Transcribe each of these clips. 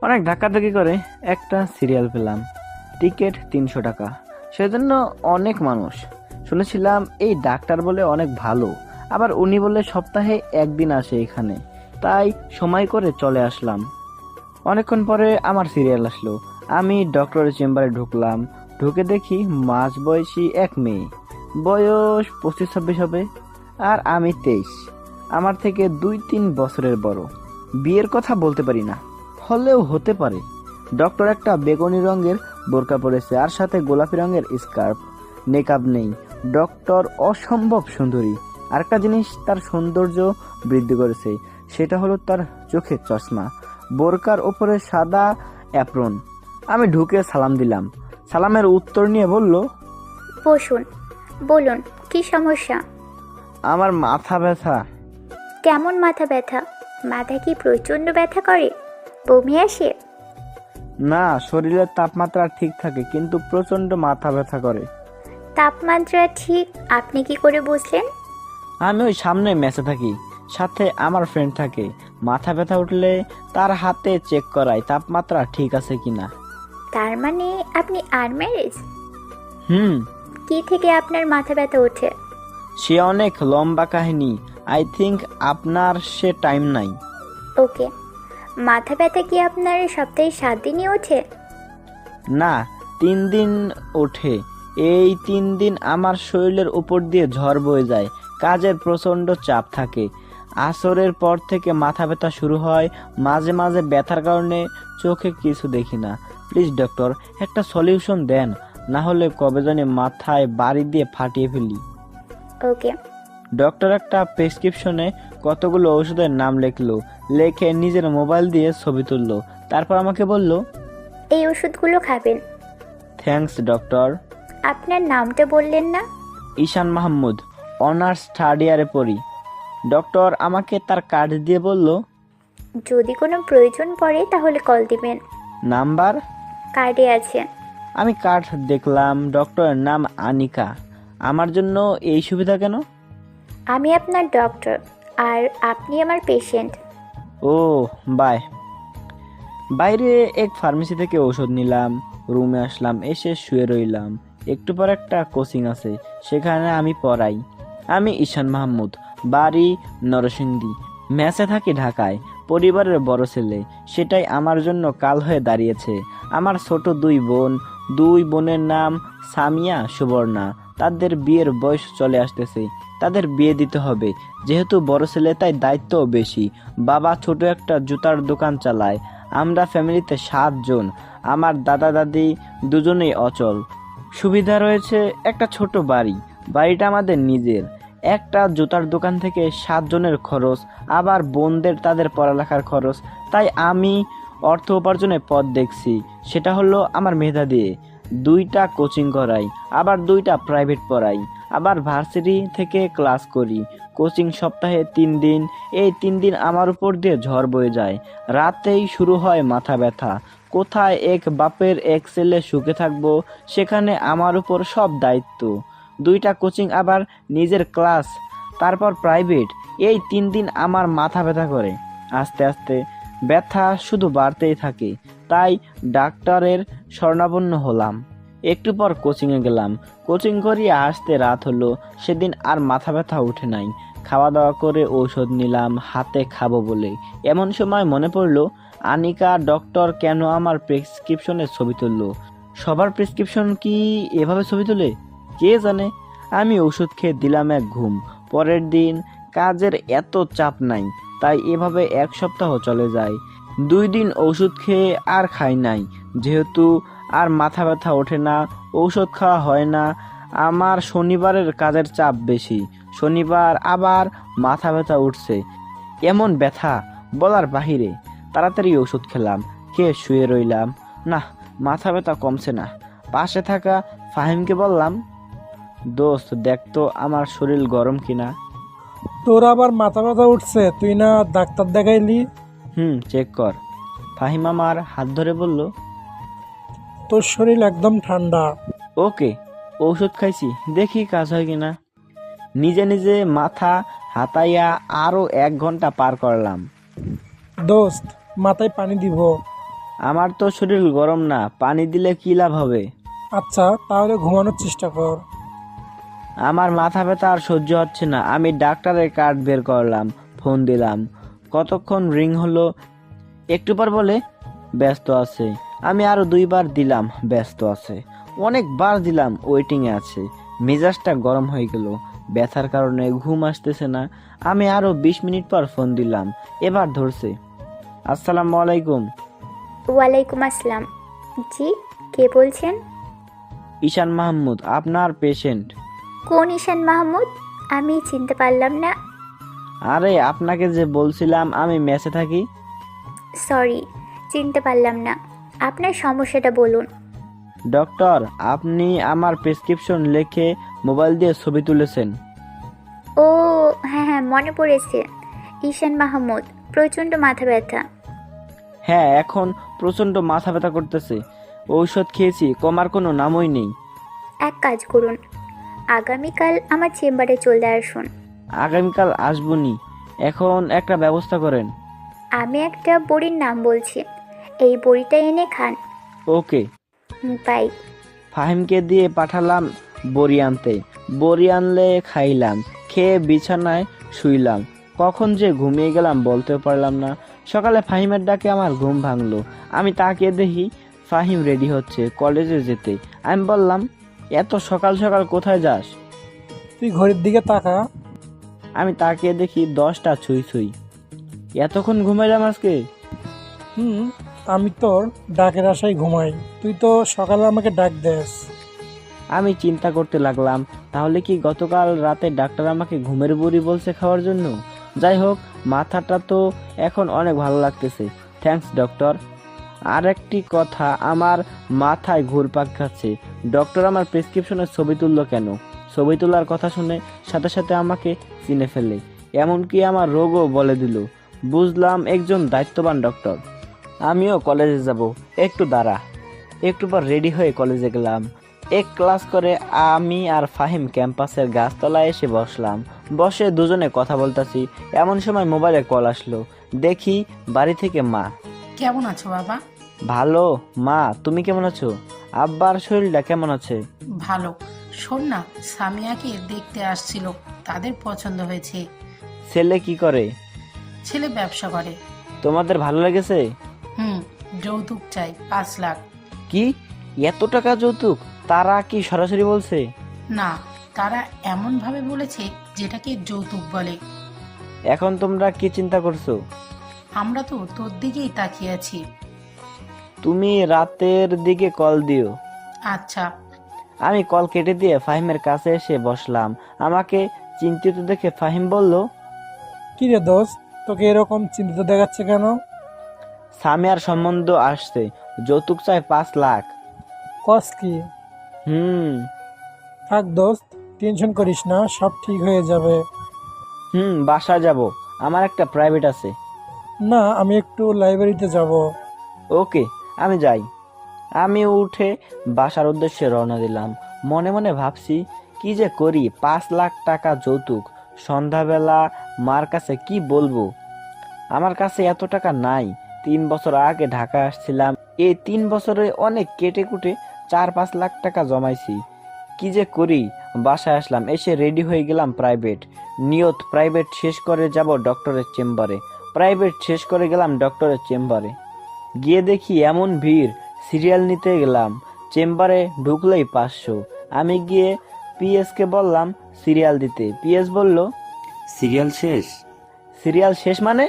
অনেক ধাক্কাধাক্কি করে একটা সিরিয়াল পেলাম, টিকিট 300 টাকা। সেজন্য অনেক মানুষ। শুনেছিলাম এই ডাক্তার বলে অনেক ভালো, আবার উনি বলে সপ্তাহে একদিন আসে এখানে, তাই সময় করে চলে আসলাম। অনেকক্ষণ পরে আমার সিরিয়াল আসলো। আমি ডক্টরের চেম্বারে ঢুকলাম। ঢুকে দেখি মাঝবয়সী এক মেয়ে, বয়স 25-26 হবে, আর আমি 23। আমার থেকে 2-3 বছরের বড়। বিয়ের কথা বলতে পারি না, হলেও হতে পারে। ডক্টর একটা বেগুনি রঙের বোরকা পরেছে, আর সাথে গোলাপি রঙের স্কার্ফ। মেকআপ নেই। ডক্টর অসম্ভব সুন্দরী। আরেকটা জিনিস তার সৌন্দর্য বৃদ্ধি করেছে, সেটা হলো তার চোখের চশমা, বোরকার ওপরে সাদা অ্যাপ্রন। আমি ঢুকে সালাম দিলাম। সালামের উত্তর নিয়ে বলল, বসুন, বলুন কি সমস্যা? আমার মাথা ব্যথা। কেমন মাথা ব্যথা? মাথা কি প্রচণ্ড ব্যথা করে? বমি আসে? না, শরীরের তাপমাত্রা ঠিক থাকে, কিন্তু প্রচন্ড মাথা ব্যথা করে। তাপমাত্রা ঠিক আপনি কি করে বুঝলেন? আমি ওই সামনে মেসে থাকি, সাথে আমার ফ্রেন্ড থাকে। মাথা ব্যথা উঠলে তার হাতে চেক করাই তাপমাত্রা ঠিক আছে কিনা। তার মানে আপনি আনম্যারেজ? হুম। কি থেকে আপনার মাথা ব্যথা ওঠে? সে অনেক লম্বা কাহিনী। আই থিঙ্ক আপনার সে টাইম নাই। ওকে, মাথা ব্যথা কি আপনার সপ্তাহে 7 দিনই ওঠে? না, 3 দিন ওঠে। এই 3 দিন আমার শরীরের উপর দিয়ে ঝড় বয়ে যায়। কাজের প্রচন্ড চাপ থাকে। আসরের পর থেকে মাথা ব্যথা শুরু হয়। মাঝে মাঝে ব্যথার কারণে চোখে কিছু দেখি না। প্লিজ ডক্টর, একটা সলিউশন দেন, না হলে কবে জানি মাথায় বাড়ি দিয়ে ফাটিয়ে ফেলি। ওকে। ডক্টর একটা প্রেসক্রিপশনে কতগুলো ওষুধের নাম লিখলো, লেখে নিজের মোবাইল দিয়ে ছবি তুললো। তারপর আমাকে বলল, এই ওষুধগুলো খাবেন। Thanks doctor. আপনার নামটা বললেন না? ঈশান মাহমুদ, অনার্স 3rd ইয়ারে পড়ি। ডক্টর আমাকে তার কার্ড দিয়ে বলল, যদি কোনো প্রয়োজন পড়ে তাহলে কল দিবেন। নাম্বার? কার্ডে আছে। আমি কার্ড দেখলাম। ডক্টরের নাম আনিকা। আমার জন্য এই সুবিধা কেন? আমি আপনার ডক্টর, আর আপনি আমার পেশেন্ট। O, by. বাইরে এক ফার্মেসি থেকে ওষুধ নিলাম, রুমে আসলাম, এসে শুয়ে রইলাম। একটু পর একটা কোচিং আছে, সেখানে আমি পড়াই। আমি ঈশান মাহমুদ, বাড়ি নরসিংদী, মেসে থাকি ঢাকায়। পরিবারের বড় ছেলে, সেটাই আমার জন্য কাল হয়ে দাঁড়িয়েছে। আমার ছোট 2 বোন। 2 বোনের নাম সামিয়া, সুবর্ণা। তাদের বিয়ের বয়স চলে আসতেছে, তাদের বিয়ে দিতে হবে। যেহেতু বড় ছেলে, তাই দায়িত্বও বেশি। বাবা ছোট একটা জুতার দোকান চালায়। আমরা ফ্যামিলিতে 7 জন। আমার দাদা দাদি দুজনেই অচল। সুবিধা রয়েছে একটা ছোট বাড়ি। বাড়িটা আমাদের নিজের। একটা জুতার দোকান থেকে 7 জনের খরচ, আবার বোনদের তাদের পড়ালেখার খরচ। তাই আমি অর্থ উপার্জনের পথ দেখছি, সেটা হলো আমার মেধা দিয়ে। 2টা কোচিং করাই, আবার 2টা প্রাইভেট পড়াই, আবার ভার্সিটি থেকে ক্লাস করি। কোচিং সপ্তাহে 3 দিন। এই 3 দিন আমার উপর দিয়ে ঝড় বয়ে যায়। রাতেই শুরু হয় মাথা ব্যথা। কোথায় এক বাপের এক ছেলে সুখে থাকবো, সেখানে আমার উপর সব দায়িত্ব। 2টা কোচিং, আবার নিজের ক্লাস, তারপর প্রাইভেট। এই 3 দিন আমার মাথা ব্যথা করে। আস্তে আস্তে ব্যথা শুধু বাড়তেই থাকে। তাই ডাক্তারের শরণাপন্ন হলাম। একটু পর কোচিংয়ে গেলাম। কোচিং করিয়ে আসতে রাত হলো। সেদিন আর মাথা ব্যথা উঠে নাই। খাওয়া দাওয়া করে ঔষধ নিলাম হাতে খাবো বলে। এমন সময় মনে পড়লো, আনিকা ডক্টর কেন আমার প্রেসক্রিপশনের ছবি তুললো? সবার প্রেসক্রিপশন কি এভাবে ছবি তোলে? কে জানে। আমি ওষুধ খেয়ে দিলাম এক ঘুম। পরের দিন কাজের এত চাপ নাই, তাই এভাবে 1 সপ্তাহ চলে যায়। 2 দিন ওষুধ খেয়ে আর খাই নাই। যেহেতু আর মাথা ব্যথা ওঠে না, ঔষধ খাওয়া হয় না। আমার শনিবারের কাজের চাপ বেশি। শনিবার আবার মাথা ব্যথা উঠছে। এমন ব্যথা বলার বাহিরে। তাড়াতাড়ি ওষুধ খেলাম, খেয়ে শুয়ে রইলাম। না, মাথা ব্যথা কমছে না। পাশে থাকা ফাহিমকে বললাম, দোস্ত দেখ তো আমার শরীর গরম কিনা। তোর আবার মাথা ব্যথা উঠছে, তুই না ডাক্তার দেখাইলি? চেক কর। ফাহিম আমার হাত ধরে বলল, তোর শরীর একদম ঠান্ডা। ওকে। ঔষধ খাইছি, দেখি কাজ হয় কিনা। নিজে নিজে মাথা হাতাইয়া আরো 1 ঘন্টা পার করলাম। দোস্ত, মাথায় পানি দিব? আমার তো শরীর গরম না, পানি দিলে কি লাভ হবে? আচ্ছা তাহলে ঘুমানোর চেষ্টা কর। আমার মাথা ব্যথা আর সহ্য হচ্ছে না। আমি ডাক্তারের কার্ড বের করলাম, ফোন দিলাম। কতক্ষণ রিং হলো, একটু পর বলে ব্যস্ত আছে। আমি আরো 2বার দিলাম, ব্যস্ত আছে। অনেকবার দিলাম, ওয়েটিংয়ে আছে। মেজাজটা গরম হয়ে গেল, ব্যথার কারণে ঘুম আসতেছে না। আমি আরো 20 মিনিট পর ফোন দিলাম, এবার ধরছে। আসসালামু আলাইকুম। ওয়ালাইকুম আসসালাম। জি, কে বলছেন? ঈশান মাহমুদ, আপনার পেশেন্ট। কোন ঈশান মাহমুদ? আমি চিনতে পারলাম না। আরে আপনাকে যে বলছিলাম আমি মেসে থাকি। সরি, চিনতে পারলাম না। আপনার সমস্যাটা বলুন। ডক্টর, আপনি আমার প্রেসক্রিপশন লিখে মোবাইল দিয়ে ছবি তুলেছেন। ও হ্যাঁ হ্যাঁ, মনে পড়েছে। ঈশান মাহমুদ, প্রচণ্ড মাথা ব্যথা। হ্যাঁ, এখন প্রচন্ড মাথা ব্যথা করতেছে। ঔষধ খেয়েছি, কমার কোনো নামই নেই। এক কাজ করুন, আগামীকাল আমার চেম্বারে চলে আসুন। আগামীকাল আসবনি, এখন একটা ব্যবস্থা করেন। আমি একটা বড়ির নাম বলছি, এই বড়িটা এনে খান। ওকে। বাই। ফাহিমকে দিয়ে পাঠালাম বড়ি আনতে। বড়ি আনলে খাইলাম, খেয়ে বিছানায় শুইলাম। কখন যে ঘুমিয়ে গেলাম বলতেও পারলাম না। সকালে ফাহিমের ডাকে আমার ঘুম ভাঙলো। আমি তাকিয়ে দেখি ফাহিম রেডি হচ্ছে কলেজে যেতে। আমি বললাম, এত সকাল সকাল কোথায় যাস? তুই ঘড়ির দিকে তাকা। আমি তাকিয়ে দেখি 10টা ছুঁই ছুঁই। এতক্ষণ ঘুমাইলাম আজকে? হুম, আমি তোর ডাকের আশায় ঘুমাই, তুই তো সকালে আমাকে ডাক দেস। আমি চিন্তা করতে লাগলাম, তাহলে কি গতকাল রাতে ডাক্তার আমাকে ঘুমের বড়ি বলছে খাওয়ার জন্য? যাই হোক, মাথাটা তো এখন অনেক ভালো লাগতেছে। Thanks doctor. আর একটি কথা, আমার মাথায় ঘুরপাক খাচ্ছে। ডক্টর আমার প্রেসক্রিপশনের ছবি তুললো কেন? ছবি তোলার কথা শুনে সাথে সাথে আমাকে চিনে ফেলে, এমনকি আমার রোগও বলে দিল। বুঝলাম একজন দায়িত্ববান ডক্টর। আমিও কলেজে যাব, একটু দাঁড়া। একটু পর রেডি হয়ে কলেজে গেলাম। এক ক্লাস করে আমি আর ফাহিম ক্যাম্পাসের গাছতলায় এসে বসলাম। বসে দুজনে কথা বলতাছি, এমন সময় মোবাইলে কল আসলো। দেখি বাড়ি থেকে মা। কেমন আছো বাবা? ভালো। মা, তুমি কেমন আছো? আব্বার শরীরটা কেমন আছে? ভালো। শোন না, সামিয়াকে দেখতে আসছিল, তাদের পছন্দ হয়েছে। ছেলে কি করে? ছেলে ব্যবসা করে। তোমাদের ভালো লেগেছে? হুম, যৌতুক চাই 5 লাখ। কি, এত টাকা যৌতুক? তারা কি সরাসরি বলছে? না, তারা এমন ভাবে বলেছে যেটাকে যৌতুক বলে। এখন তোমরা কি চিন্তা করছো? আমরা তো তোর দিকেই তাকিয়ে আছি। তুমি রাতের দিকে কল দিও। আচ্ছা। আমি কল কেটে দিয়ে ফাহিমের কাছে এসে বসলাম। আমাকে চিন্তিত দেখে ফাহিম বলল, কি রে দোস্ত, তোকে এরকম চিন্তিত দেখাচ্ছে কেন? সামিয়ার সম্বন্ধ আসছে, যৌতুক চাই 5 লাখ। কস কি? হুম। থাক দোস্ত, টেনশন করিস না, সব ঠিক হয়ে যাবে। বাসা যাব, আমার একটা প্রাইভেট আছে। না, আমি একটু লাইব্রেরিতে যাব। ওকে, আমি যাই। আমি উঠে বাসার উদ্দেশ্যে রওনা দিলাম। মনে মনে ভাবছি, কি যে করি। 5 লাখ টাকা যৌতুক। সন্ধ্যাবেলা মার কাছে কি বলবো? আমার কাছে এত টাকা নাই। 3 বছর আগে ঢাকা আসছিলাম, এই 3 বছরে অনেক কেটে কুটে 4-5 লাখ টাকা জমাইছি। কি যে করি। বাসায় আসলাম, এসে রেডি হয়ে গেলাম প্রাইভেট নিয়ত। প্রাইভেট শেষ করে যাব ডক্টরের চেম্বারে। প্রাইভেট শেষ করে গেলাম ডক্টরের চেম্বারে। গিয়ে দেখি এমন ভিড়, সিরিয়াল নিতে গেলাম। চেম্বারে ঢুকলেই 500। আমি গিয়ে পিএসকে বললাম সিরিয়াল দিতে। পিএস বলল, সিরিয়াল শেষ? সিরিয়াল শেষ মানে?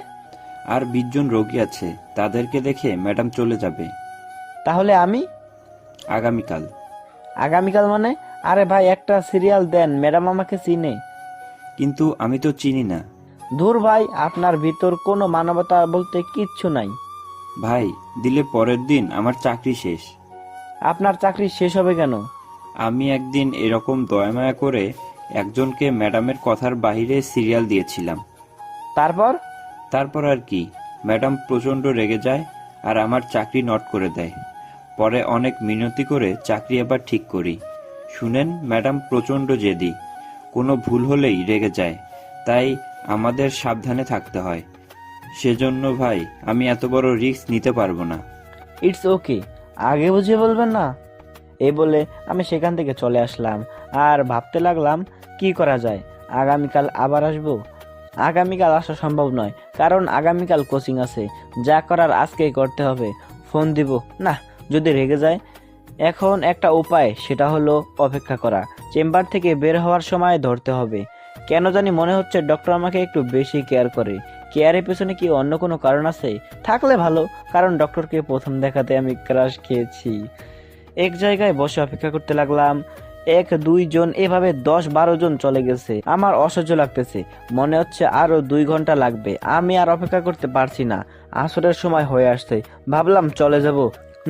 আর 20 জন রোগী আছে, তাদেরকে দেখে ম্যাডাম চলে যাবে তাহলে আমি? আগামীকাল। আগামীকাল মানে? আরে ভাই, একটা সিরিয়াল দেন, ম্যাডাম আমাকে চিনে। কিন্তু আমি তো চিনি না। ধুর ভাই, আপনার ভিতর কোনো মানবতা বলতে কিচ্ছু নাই। ভাই, দিলে পরের দিন আমার চাকরি শেষ। আপনার চাকরি শেষ হবে কেন? আমি একদিন এরকম দয়ামায়া করে একজনকে ম্যাডামের কথার বাইরে সিরিয়াল দিয়েছিলাম। তারপর আর কি, ম্যাডাম প্রচণ্ড রেগে যায় আর আমার চাকরি নট করে দেয়। পরে অনেক মিনতি করে চাকরি আবার ঠিক করি। শুনেন, ম্যাডাম প্রচণ্ড জেদি, কোনো ভুল হলেই রেগে যায়। তাই আমাদের সাবধানে থাকতে হয়। সেজন্য ভাই, আমি এত বড় রিস্ক নিতে পারবো না। ইটস ওকে, আগে বুঝিয়ে বলবেন না? এই বলে আমি সেখান থেকে চলে আসলাম আর ভাবতে লাগলাম কি করা যায়। আগামীকাল আবার আসবো? আগামীকাল আসা সম্ভব নয়, কারণ আগামীকাল কোচিং আছে। যা করার আজকেই করতে হবে। ফোন দিব না, যদি রেগে যায়। এখন একটা উপায়, সেটা হলো অপেক্ষা করা। চেম্বার থেকে বের হওয়ার সময় ধরতে হবে। কেন জানি মনে হচ্ছে ডক্টর আমাকে একটু বেশি কেয়ার করে। কেয়ারের পেছনে কি অন্য কোনো কারণ আছে? থাকলে ভালো, কারণ ডক্টরকে প্রথম দেখাতে আমি ক্রাশ খেয়েছি। এক জায়গায় বসে অপেক্ষা করতে লাগলাম। 1-2 জন এভাবে 10-12 জন চলে গেছে। আমার অসহ্য লাগতেছে, মনে হচ্ছে আরো 2 ঘন্টা লাগবে। আমি আর অপেক্ষা করতে পারছি না। আসরের সময় হয়ে আসছে, ভাবলাম চলে যাব।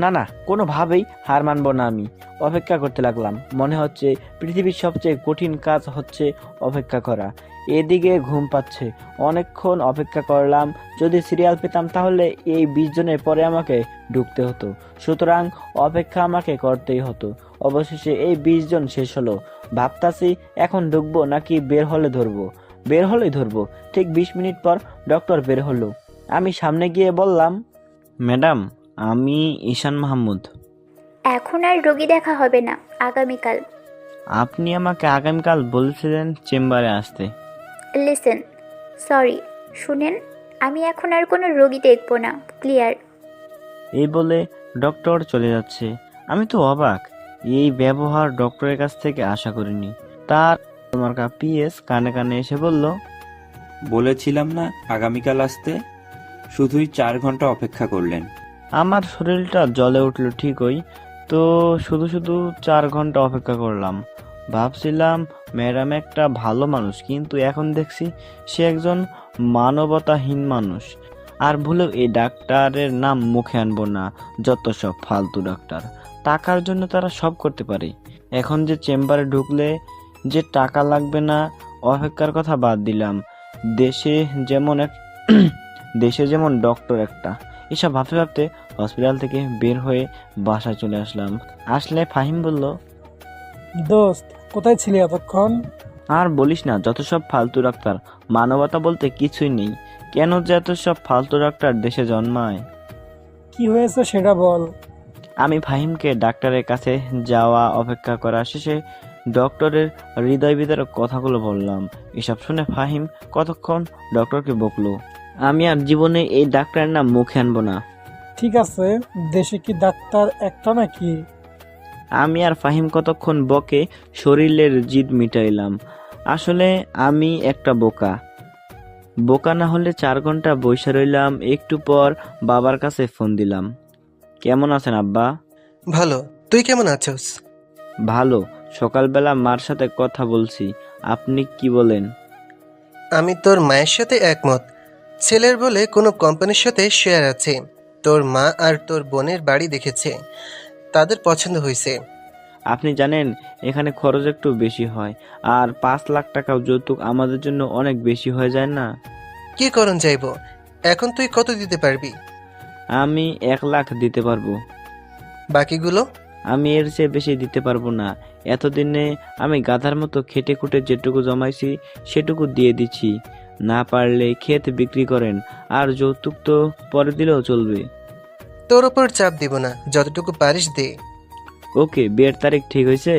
না না, কোনোভাবেই হার মানবো না আমি। অপেক্ষা করতে লাগলাম। মনে হচ্ছে পৃথিবীর সবচেয়ে কঠিন কাজ হচ্ছে অপেক্ষা করা। এদিকে ঘুম পাচ্ছে। অনেকক্ষণ অপেক্ষা করলাম। যদি সিরিয়াল পেতাম তাহলে এই 20 জনের পরে আমাকে ঢুকতে হতো। সুতরাং অপেক্ষা আমাকে করতেই হতো। অবশেষে এই 20 জন শেষ হলো। ভাবতাছি এখন ঢুকবো নাকি বের হলে ধরবো। বের হলেই ধরবো। ঠিক 20 মিনিট পর ডক্টর বের হলো। আমি সামনে গিয়ে বললাম, ম্যাডাম, আমি ঈশান মাহমুদ। এখন আর রোগী দেখা হবে না, আগামীকাল। আপনি আমাকে আগামীকাল বলেছিলেন চেম্বারে আসতে। লিসেন, সরি, শুনেন, আমি এখন আর কোনো রোগী দেখব না, ক্লিয়ার? এই বলে ডক্টর চলে যাচ্ছে। আমি তো অবাক, এই ব্যবহার ডক্টরের কাছ থেকে আশা করিনি। তার তোমার পিএস কানে কানে এসে বলল, বলেছিলাম না আগামীকাল আসতে, শুধুই 4 ঘন্টা অপেক্ষা করলেন। আমার শরীরটা জ্বলে উঠল ঠিকই, তো শুধু শুধু 4 ঘন্টা অপেক্ষা করলাম। ভাবছিলাম ম্যাডাম একটা ভালো মানুষ, কিন্তু এখন দেখছি সে একজন মানবতাহীন মানুষ। আর ভুলেও এই ডাক্তারের নাম মুখে আনবো না। যত সব ফালতু ডাক্তার, টাকার জন্য তারা সব করতে পারে। এখন যে চেম্বারে ঢুকলে যে টাকা লাগবে না, অপেক্ষার কথা বাদ দিলাম। দেশে যেমন এক দেশে যেমন ডক্টর একটা। এসব ভাবতে ভাবতে হসপিটাল থেকে বের হয়ে বাসায় চলে আসলাম। আসলে ফাহিম বলল, দোস্ত, কোথায় ছিলি এতক্ষণ? আর বলিস না, যত সব ফালতু ডাক্তার। মানবতা বলতে কিছুই নেই। কেন যে এত সব ফালতু ডাক্তার দেশে জন্মায়? কি হয়েছে সেটা বল। আমি ফাহিমকে ডাক্তারের কাছে যাওয়া অপেক্ষা করা শেষে ডক্টরের হৃদয় বিদারক কথাগুলো বললাম। এসব শুনে ফাহিম কতক্ষণ ডক্টরকে বকলো। আমি আর জীবনে এই ডাক্তারের নাম মুখে আনবো না। ঠিক আছে, দেশে কি ডাক্তার একটা নাকি? আমি আর ফাহিম কতক্ষণ বকে শরীরের জিদ মিটাইলাম। আসলে আমি একটা বোকা। বোকা না হলে 4 ঘন্টা বসে রইলাম। একটু পর বাবার কাছে ফোন দিলাম। কেমন আছেন আব্বা? ভালো। তুই কেমন আছোস? ভালো। সকালবেলা মার সাথে কথা বলছি। আপনি কি বলেন? আমি তোর মায়ের সাথে একমত। ছেলের বলে কোনো কোম্পানির সাথে শেয়ার আছে। তোর মা আর তোর বোনের বাড়ি দেখেছে, তাদের পছন্দ হয়েছে। আপনি জানেন এখানে খরচ একটু বেশি হয়, আর 5 লাখ টাকাও যৌতুক আমাদের জন্য অনেক বেশি হয়ে যায় না? কি করণ যাইব? এখন তুই কত দিতে পারবি? আমি 1 লাখ দিতে পারবো। বাকিগুলো? আমি এর চেয়ে বেশি দিতে পারবো না। এতদিনে আমি গাধার মতো খেটে খুঁটে যেটুকু জমাইছি সেটুকু দিয়ে দিচ্ছি। না পারলে ক্ষেত বিক্রি করেন, আর যৌতুক তো পরে দিলেও চলবে। তোর ওপর চাপ দিব না, যতটুকু পারিস দে। ওকে, বিয়ের তারিখ ঠিক হয়েছে?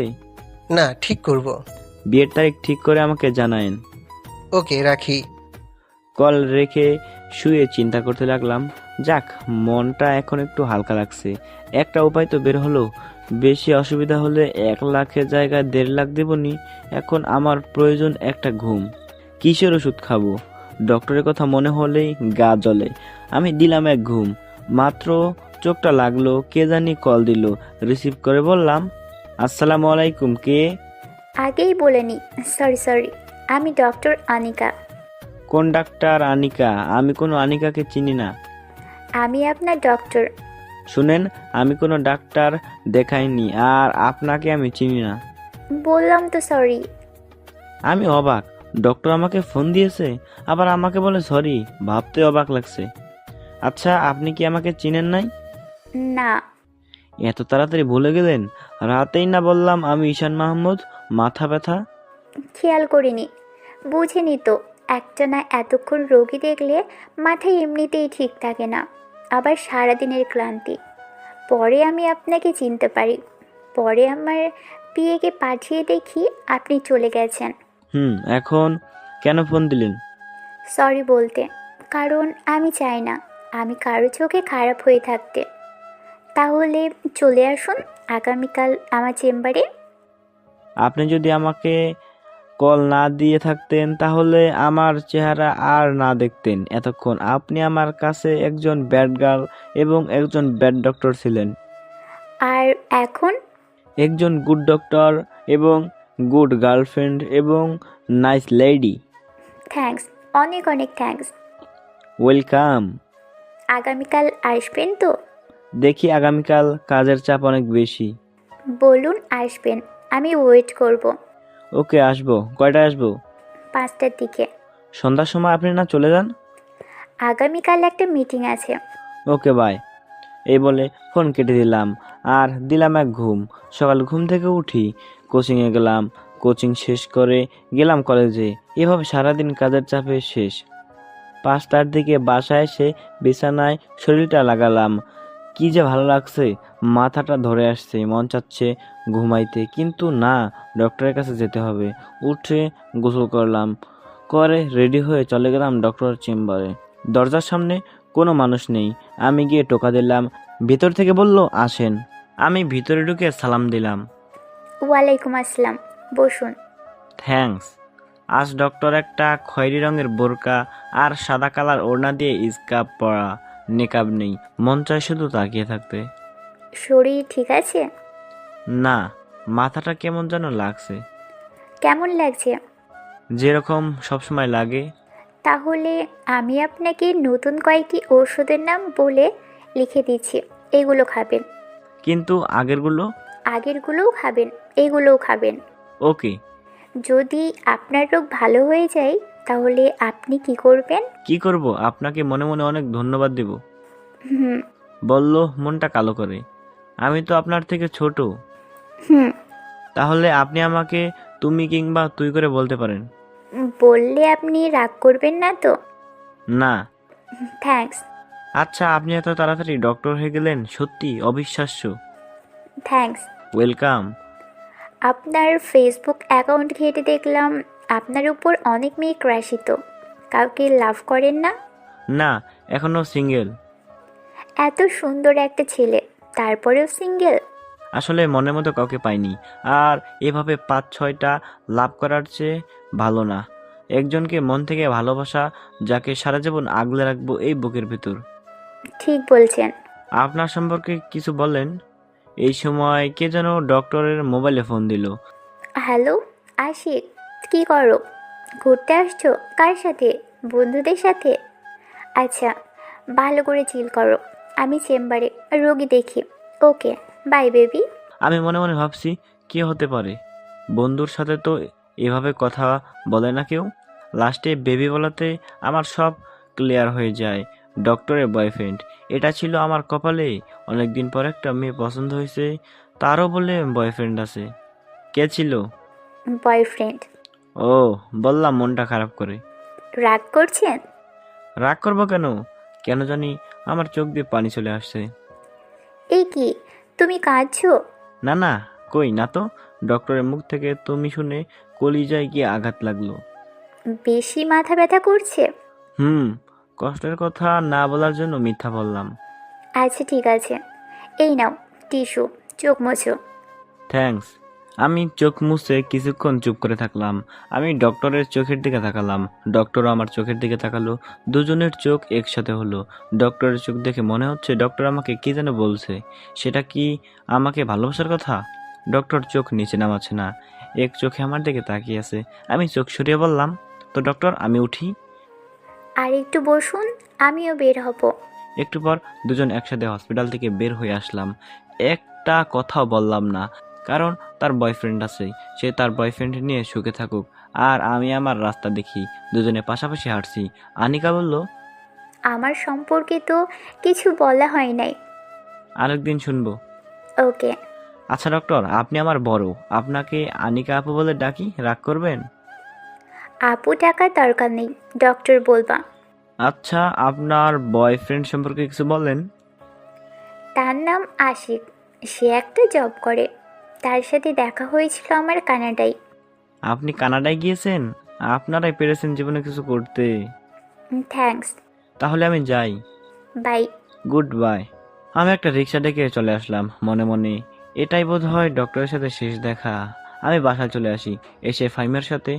না, ঠিক করব। বিয়ের তারিখ ঠিক করে আমাকে জানায়েন। ওকে, রাখি। কল রেখে শুয়ে চিন্তা করতে লাগলাম। যাক, মনটা এখন একটু হালকা লাগছে। একটা উপায় তো বের হলো। বেশি অসুবিধা হলে 1 লাখের জায়গায় 1.5 লাখ দেবনি। এখন আমার প্রয়োজন একটা ঘুম। কিসের ওষুধ খাবো? ডক্টরের কথা মনে হলেই গা জ্বলে। আমি দিলাম এক ঘুম। মাত্র চোখটা লাগলো, কে জানি কল দিল। রিসিভ করে বললাম, আসসালামু আলাইকুম, কে? আগেই বলেনি, সরি, আমি ডক্টর আনিকা। কোন ডাক্তার আনিকা? আমি কোনো আনিকাকে চিনি না। আমি আপনার ডক্টর। শুনেন, আমি কোনো ডাক্তার দেখাইনি, আর আপনাকে আমি চিনি না। বললাম তো সরি। আমি অবাক, ডক্টর আমাকে ফোন দিয়েছে, আবার আমাকে বলে সরি। ভাবতে অবাক লাগছে। আচ্ছা, আপনি কি আমাকে চিনেন নাই? না। এত তাড়াতাড়ি ভুলে গেলেন? রাতেই না বললাম আমি ঈশান মাহমুদ। মাথা ব্যথা। খেয়াল করিনি, বুঝিনি তো। একটানা এতক্ষণ রোগী দেখলে মাথায় এমনিতেই ঠিক থাকে না, আবার সারাদিনের ক্লান্তি। পরে আমি আপনাকে চিনতে পারি। পরে আমার পিএকে পাঠিয়ে দেখি আপনি চলে গেছেন। এখন কেন ফোন দিলেন? সরি বলতে, কারণ আমি চাই না আমি কারো চোখে খারাপ হয়ে থাকতে। তাহলে চলে আসুন আগামীকাল আমার চেম্বারে। আপনি যদি আমাকে কল না দিয়ে থাকতেন তাহলে আমার চেহারা আর না দেখতেন এতক্ষণ। আপনি আমার কাছে একজন ব্যাড গার্ল এবং একজন ব্যাড ডক্টর ছিলেন। আর এখন একজন গুড ডক্টর এবং গুড গার্লফ্রেন্ড এবং নাইস লেডি। থ্যাঙ্কস, অনেক অনেক থ্যাঙ্কস। ওয়েলকাম। আগামীকাল আসবেন তো? দেখি, আগামীকাল কাজের চাপ অনেক বেশি। বলুন আসবেন, আমি ওয়েট করব। ওকে, আসবো। কয়টায় আসবো? 5টার দিকে। সন্ধ্যার সময় আপনি না চলে যান? আগামীকাল একটা মিটিং আছে। ওকে, বাই। এই বলে ফোন কেটে দিলাম আর দিলাম এক ঘুম। সকাল ঘুম থেকে উঠি, কোচিংয়ে গেলাম, কোচিং শেষ করে গেলাম কলেজে। এভাবে সারাদিন কাজের চাপে শেষ। 5টার দিকে বাসায় এসে বিছানায় শরীরটা লাগালাম। কি যে ভালো লাগছে, মাথাটা ধরে আসছে, মন চাচ্ছে ঘুমাইতে, কিন্তু না, ডক্টরের কাছে যেতে হবে। উঠে গোসল করলাম, করে রেডি হয়ে চলে গেলাম ডক্টরের চেম্বারে। দরজার সামনে কোনো মানুষ নেই। আমি গিয়ে টোকা দিলাম। ভিতর থেকে বলল, আসেন। আমি ভিতরে ঢুকে সালাম দিলাম। ওয়ালাইকুম আসসালাম, বসুন। থ্যাঙ্কস। আজ ডক্টর একটা খয়েরি রঙের বোরকা আর সাদা কালার ওড়না দিয়ে স্কার্ফ পরা, নেকাব নেই। মন চায় শুধু তাকিয়ে থাকতে। শরীর ঠিক আছে? না, মাথাটা কেমন যেন লাগছে। কেমন লাগছে? যেরকম সবসময় লাগে। তাহলে আমি আপনাকে নতুন কয়েকটি ঔষধের নাম বলে লিখে দিচ্ছি, এগুলো খাবেন। কিন্তু আগেরগুলো? আগেরগুলোও খাবেন, এগুলোও খাবেন। ওকে। যদি আপনার রোগ ভালো হয়ে যায় তাহলে আপনি কি করবেন? কি করব? আপনাকে মনে মনে অনেক ধন্যবাদ দেব। হুম বলল মনটা কালো করে। আমি তো আপনার থেকে ছোট। হুম তাহলে আপনি আমাকে তুমি কিংবা তুই করে বলতে পারেন। বললে আপনি রাগ করবেন না তো? না। থ্যাঙ্কস। আচ্ছা, আপনি এত তাড়াতাড়ি ডক্টর হয়ে গেলেন, সত্যি অবিশ্বাস্য। থ্যাঙ্কস। ওয়েলকাম। আপনার ফেসবুক অ্যাকাউন্ট ঘেঁটে দেখলাম আপনার উপর অনেক মেয়ে ক্রাশিত। কাউকে লাভ করেন না? না, এখনো সিঙ্গেল। এত সুন্দর একটা ছেলে, তারপরেও সিঙ্গেল? আসলে মনের মতো কাউকে পাইনি। আর এভাবে 5-6টা লাভ করার চেয়ে ভালো না একজনকে মন থেকে ভালোবাসা, যাকে সারা জীবন আগলে রাখবো এই বুকের ভেতর। ঠিক বলছেন। আপনার সম্পর্কে কিছু বলেন। এই সময় কে যেন ডক্টরের মোবাইলে ফোন দিল। হ্যালো আশিক, কি করো? ঘুরতে আসছো? কার সাথে? বন্ধুদের সাথে? আচ্ছা, ভালো করে চিল করো, আমি চেম্বারে রোগী দেখি। ওকে, বাই বেবি। আমি মনে মনে ভাবছি, কে হতে পারে? বন্ধুর সাথে তো এভাবে কথা বলে না কেউ। লাস্টে বেবি বলাতে আমার সব ক্লিয়ার হয়ে যায়। ডক্টরের বয়ফ্রেন্ড। এটা ছিল আমার কপালে। অনেকদিন পর একটা মেয়ে পছন্দ হয়েছে, তারও বলে বয়ফ্রেন্ড আছে। কে ছিল? বয়ফ্রেন্ড। ও, বললাম মনটা খারাপ করে। রাগ করছেন? রাগ করবো কেন? কেন জানি আমার চোখ দিয়ে পানি চলে আসছে। এই কি, তুমি কাঁদছো? না না, কই না তো। ডক্টরের মুখ থেকে তুমি শুনে কলিজায় গিয়ে আঘাত লাগলো। বেশি মাথা ব্যথা করছে? কষ্টের কথা না বলার জন্য মিথ্যা বললাম। আচ্ছা ঠিক আছে, এই নাও টিস্যু, চোখ মোছো। থ্যাঙ্কস। আমি চোখ মুছে কিছুক্ষণ চুপ করে থাকলাম। আমি ডক্টরের চোখের দিকে তাকালাম, ডক্টরও আমার চোখের দিকে তাকালো। দুজনের চোখ একসাথে হলো। ডক্টরের চোখ দেখে মনে হচ্ছে ডক্টর আমাকে কি যেন বলছে। সেটা কি আমাকে ভালোবাসার কথা? ডক্টর চোখ নিচে নামাচ্ছে না, এক চোখে আমার দিকে তাকিয়ে আছে। আমি চোখ সরিয়ে বললাম, তো ডক্টর, আমি উঠি? আর একটু বসুন, আমিও বের হব। একটু পর দুজন একসাথে হসপিটাল থেকে বের হয়ে আসলাম। একটা কথাও বললাম না, কারণ তার বয়ফ্রেন্ড আছে। সে তার বয়ফ্রেন্ড নিয়ে সুখে থাকুক, আর আমি আমার রাস্তা দেখি। দুজনে পাশাপাশি হাঁটছি। আনিকা বলল, আমার সম্পর্কে তো কিছু বলা হয় নাই। আরেকদিন শুনবো। ওকে। আচ্ছা ডক্টর, আপনি আমার বড়, আপনাকে আনিকা আপু বলে ডাকি, রাগ করবেন? আপু টাকার দরকার নেই, ডক্টর বলবা। আচ্ছা, আপনার বয়ফ্রেন্ড সম্পর্কে কিছু বলেন। তার নাম আশিক। সে একটা জব করে। তার সাথে দেখা হয়েছিল আমার কানাডায়। আপনি কানাডায় গিয়েছেন? আপনারাই পেরেছেন জীবনে কিছু করতে। থ্যাঙ্কস। তাহলে আমি যাই। বাই। Good bye. আমি একটা রিক্সা ডেকে চলে আসলাম মনে মনে। এটাই বোধ হয় ডক্টরের সাথে শেষ দেখা। আমি বাসায় চলে আসি। এসে ফাইমের সাথে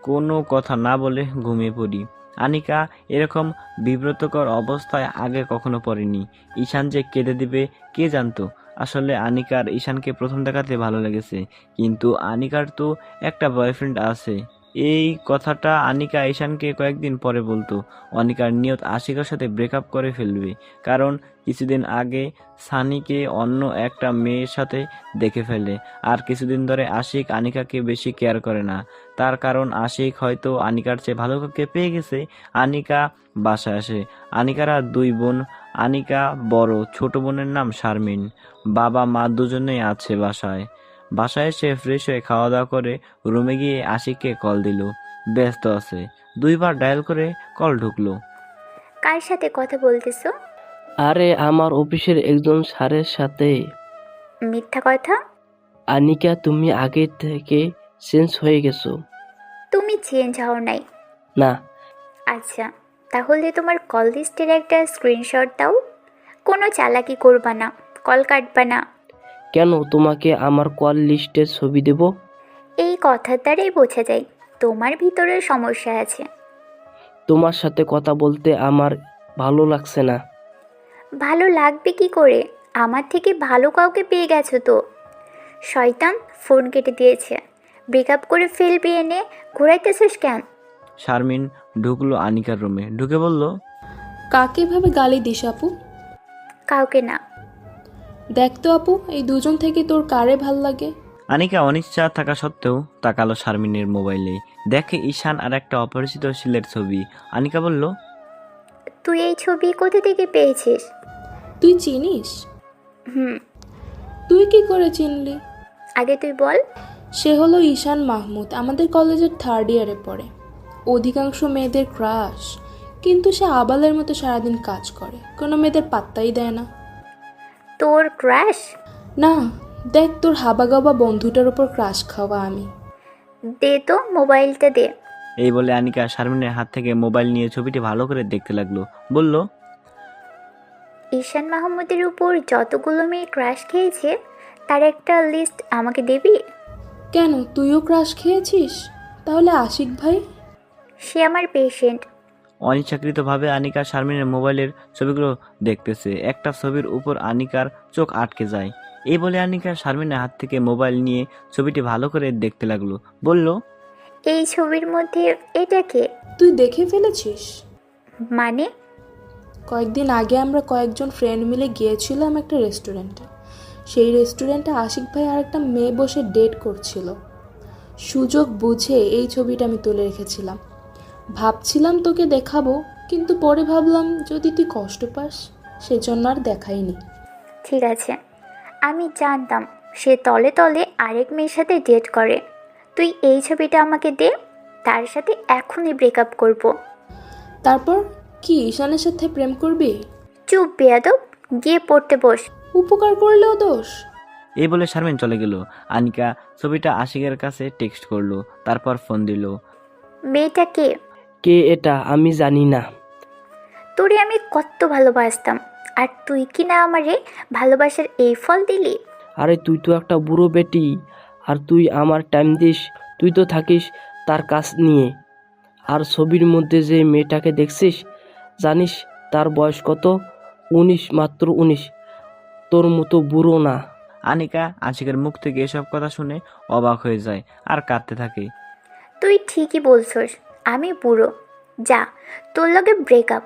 কোনো কথা না বলে ঘুমিয়ে পড়ি। আনিকা এরকম বিব্রতকর অবস্থায় আগে কখনো পড়েনি। ঈশান যে কেঁদে দিবে কে জানতো। আসলে আনিকার ঈশানকে প্রথম দেখাতে ভালো লেগেছে, কিন্তু আনিকার তো একটা বয়ফ্রেন্ড আছে। এই কথাটা আনিকা ঈশানকে কয়েকদিন পরে বলতো। অনিকার নিয়ত আশিকার সাথে ব্রেকআপ করে ফেলবে, কারণ কিছুদিন আগে সানিকে অন্য একটা মেয়ের সাথে দেখে ফেলে। আর কিছুদিন ধরে আশিক আনিকাকে বেশি কেয়ার করে না। তার কারণ আশিক হয়তো আনিকার চেয়ে ভালো কাউকে পেয়ে গেছে। আনিকা বাসায় আসে। আনিকারা দুই বোন। আনিকা বড়, ছোট বোনের নাম শারমিন। বাবা মা দুজনেই আছে বাসায়। বাসায় এসে ফ্রেশ হয়ে খাওয়া দাওয়া করে রুমে গিয়ে আশিককে কল দিল। ব্যস্ত আছে। দুইবার ডায়াল করে কল ঢুকলো। কার সাথে কথা বলতেছো? আরে আমার অফিসের একজন স্যারের সাথে। মিথ্যা কথা। আনিকা, তুমি আগে থেকে চেঞ্জ হয়ে গেছো। তুমি চেঞ্জ হও নাই। না, আচ্ছা, তাহলে তোমার কল লিস্টের একটা স্ক্রিনশট দাও। কোনো চালাকি করবা না, কল কাটবা না। কেন তোমাকে আমার কল লিস্টের ছবি দেব? এই কথার দ্বারাই বোঝা যায় তোমার ভিতরে সমস্যা আছে। তোমার সাথে কথা বলতে আমার ভালো লাগছে না। ভালো লাগবে কি করে? আমার থেকে ভালো কাউকে পেয়ে গেছো তো। শয়তান, ফোন কেটে দিয়েছে। ব্রেকআপ করে ফেলবি এনে ঘোরাইতেছিস কেন? শারমিন ঢুকলো আনিকার রুমে, ঢুকে বলল, কাকে ভাবে গালি দিস আপু? কাউকে না। দেখ তো আপু, এই দুজন থেকে তোর কারে ভাল লাগে? আনিকা অনিচ্ছা থাকা সত্ত্বেও তাকালো শারমিনের মোবাইলে। দেখে ঈশান আর একটা অপরিচিত ছেলের ছবি। আনিকা বলল, তুই এই ছবি কোথা থেকে পেয়েছিস? তুই চিনিস? হুম। তুই কি করে চিনলি? আগে তুই বল। সে হলো ঈশান মাহমুদ, আমাদের কলেজের 3rd ইয়ারে পড়ে। অধিকাংশ মেয়েদের ক্রাশ, কিন্তু সে আবালের মতো সারাদিন কাজ করে, কোনো মেয়েদের পাত্তাই দেয় না। তোর ক্রাশ? না, দেখ তোর হাবাগাবা বন্ধুটার উপর ক্রাশ খাওয়া আমি। দে তো মোবাইলটা দে। এই বলে আনিকা শারমিনের হাত থেকে মোবাইল নিয়ে ছবিটি ভালো করে দেখতে লাগলো। বলল, ঈশান মাহমুদের উপর যতগুলো মেয়ে ক্রাশ খেয়েছে তার একটা লিস্ট আমাকে দিবি? কেন, তুইও ক্রাশ খেয়েছিস? তাহলে আশিক ভাই? সে আমার পেশেন্ট। অনিচ্ছাকৃতভাবে আনিকা শারমিনের মোবাইলের ছবিগুলো দেখতেছে। একটা ছবির উপর আনিকার চোখ আটকে যায়। এই বলে আনিকা শারমিনের হাত থেকে মোবাইল নিয়ে ছবিটি ভালো করে দেখতে লাগলো। বলল, এই ছবির মধ্যে এটা কে? তুই দেখে ফেলেছিস? মানে? কয়েকদিন আগে আমরা কয়েকজন ফ্রেন্ড মিলে গিয়েছিলাম একটা রেস্টুরেন্টে। সেই রেস্টুরেন্টে আশিক ভাই আর একটা মেয়ে বসে ডেট করছিল। সুযোগ বুঝে এই ছবিটা আমি তুলে রেখেছিলাম। ভাবছিলাম তোকে দেখাবো, কিন্তু পরে ভাবলাম যদি তুই কষ্ট পাস, সেজন্য আর দেখাইনি। ঠিক আছে, আমি জানতাম সে তলে তলে আরেক মেয়ের সাথে ডেট করে। তুই এই ছবিটা আমাকে দে, তার সাথে এখনই ব্রেকআপ করব। তারপর কি ঈশানের সাথে প্রেম করবি? চুপ বেয়াদব, গিয়ে পড়তে বস। উপকার করলেও দোষ? এই বলে শারমিন চলে গেল। আনিকা ছবিটা আশিকের কাছে টেক্সট করলো, তারপর ফোন দিল। মেয়েটা কে? কে এটা আমি জানি না। তোরে আমি কত ভালোবাসতাম, আর তুই কি না আমারে ভালোবাসার এই ফল দিলি? আরে তুই তো একটা বুড়ো বেটি, আর তুই আমার টাইম দিস? তুই তো থাকিস তার কাজ নিয়ে। আর ছবির মধ্যে যে মেয়েটাকে দেখছিস, জানিস তার বয়স কত? 19, মাত্র 19। তোর মতো বুড়ো না। আনিকা আশিকের মুখ থেকে এসব কথা শুনে অবাক হয়ে যায় আর কাঁদতে থাকে। তুই ঠিকই বলছস, আমি বুড়ো। যা, তোর লগে ব্রেকআপ।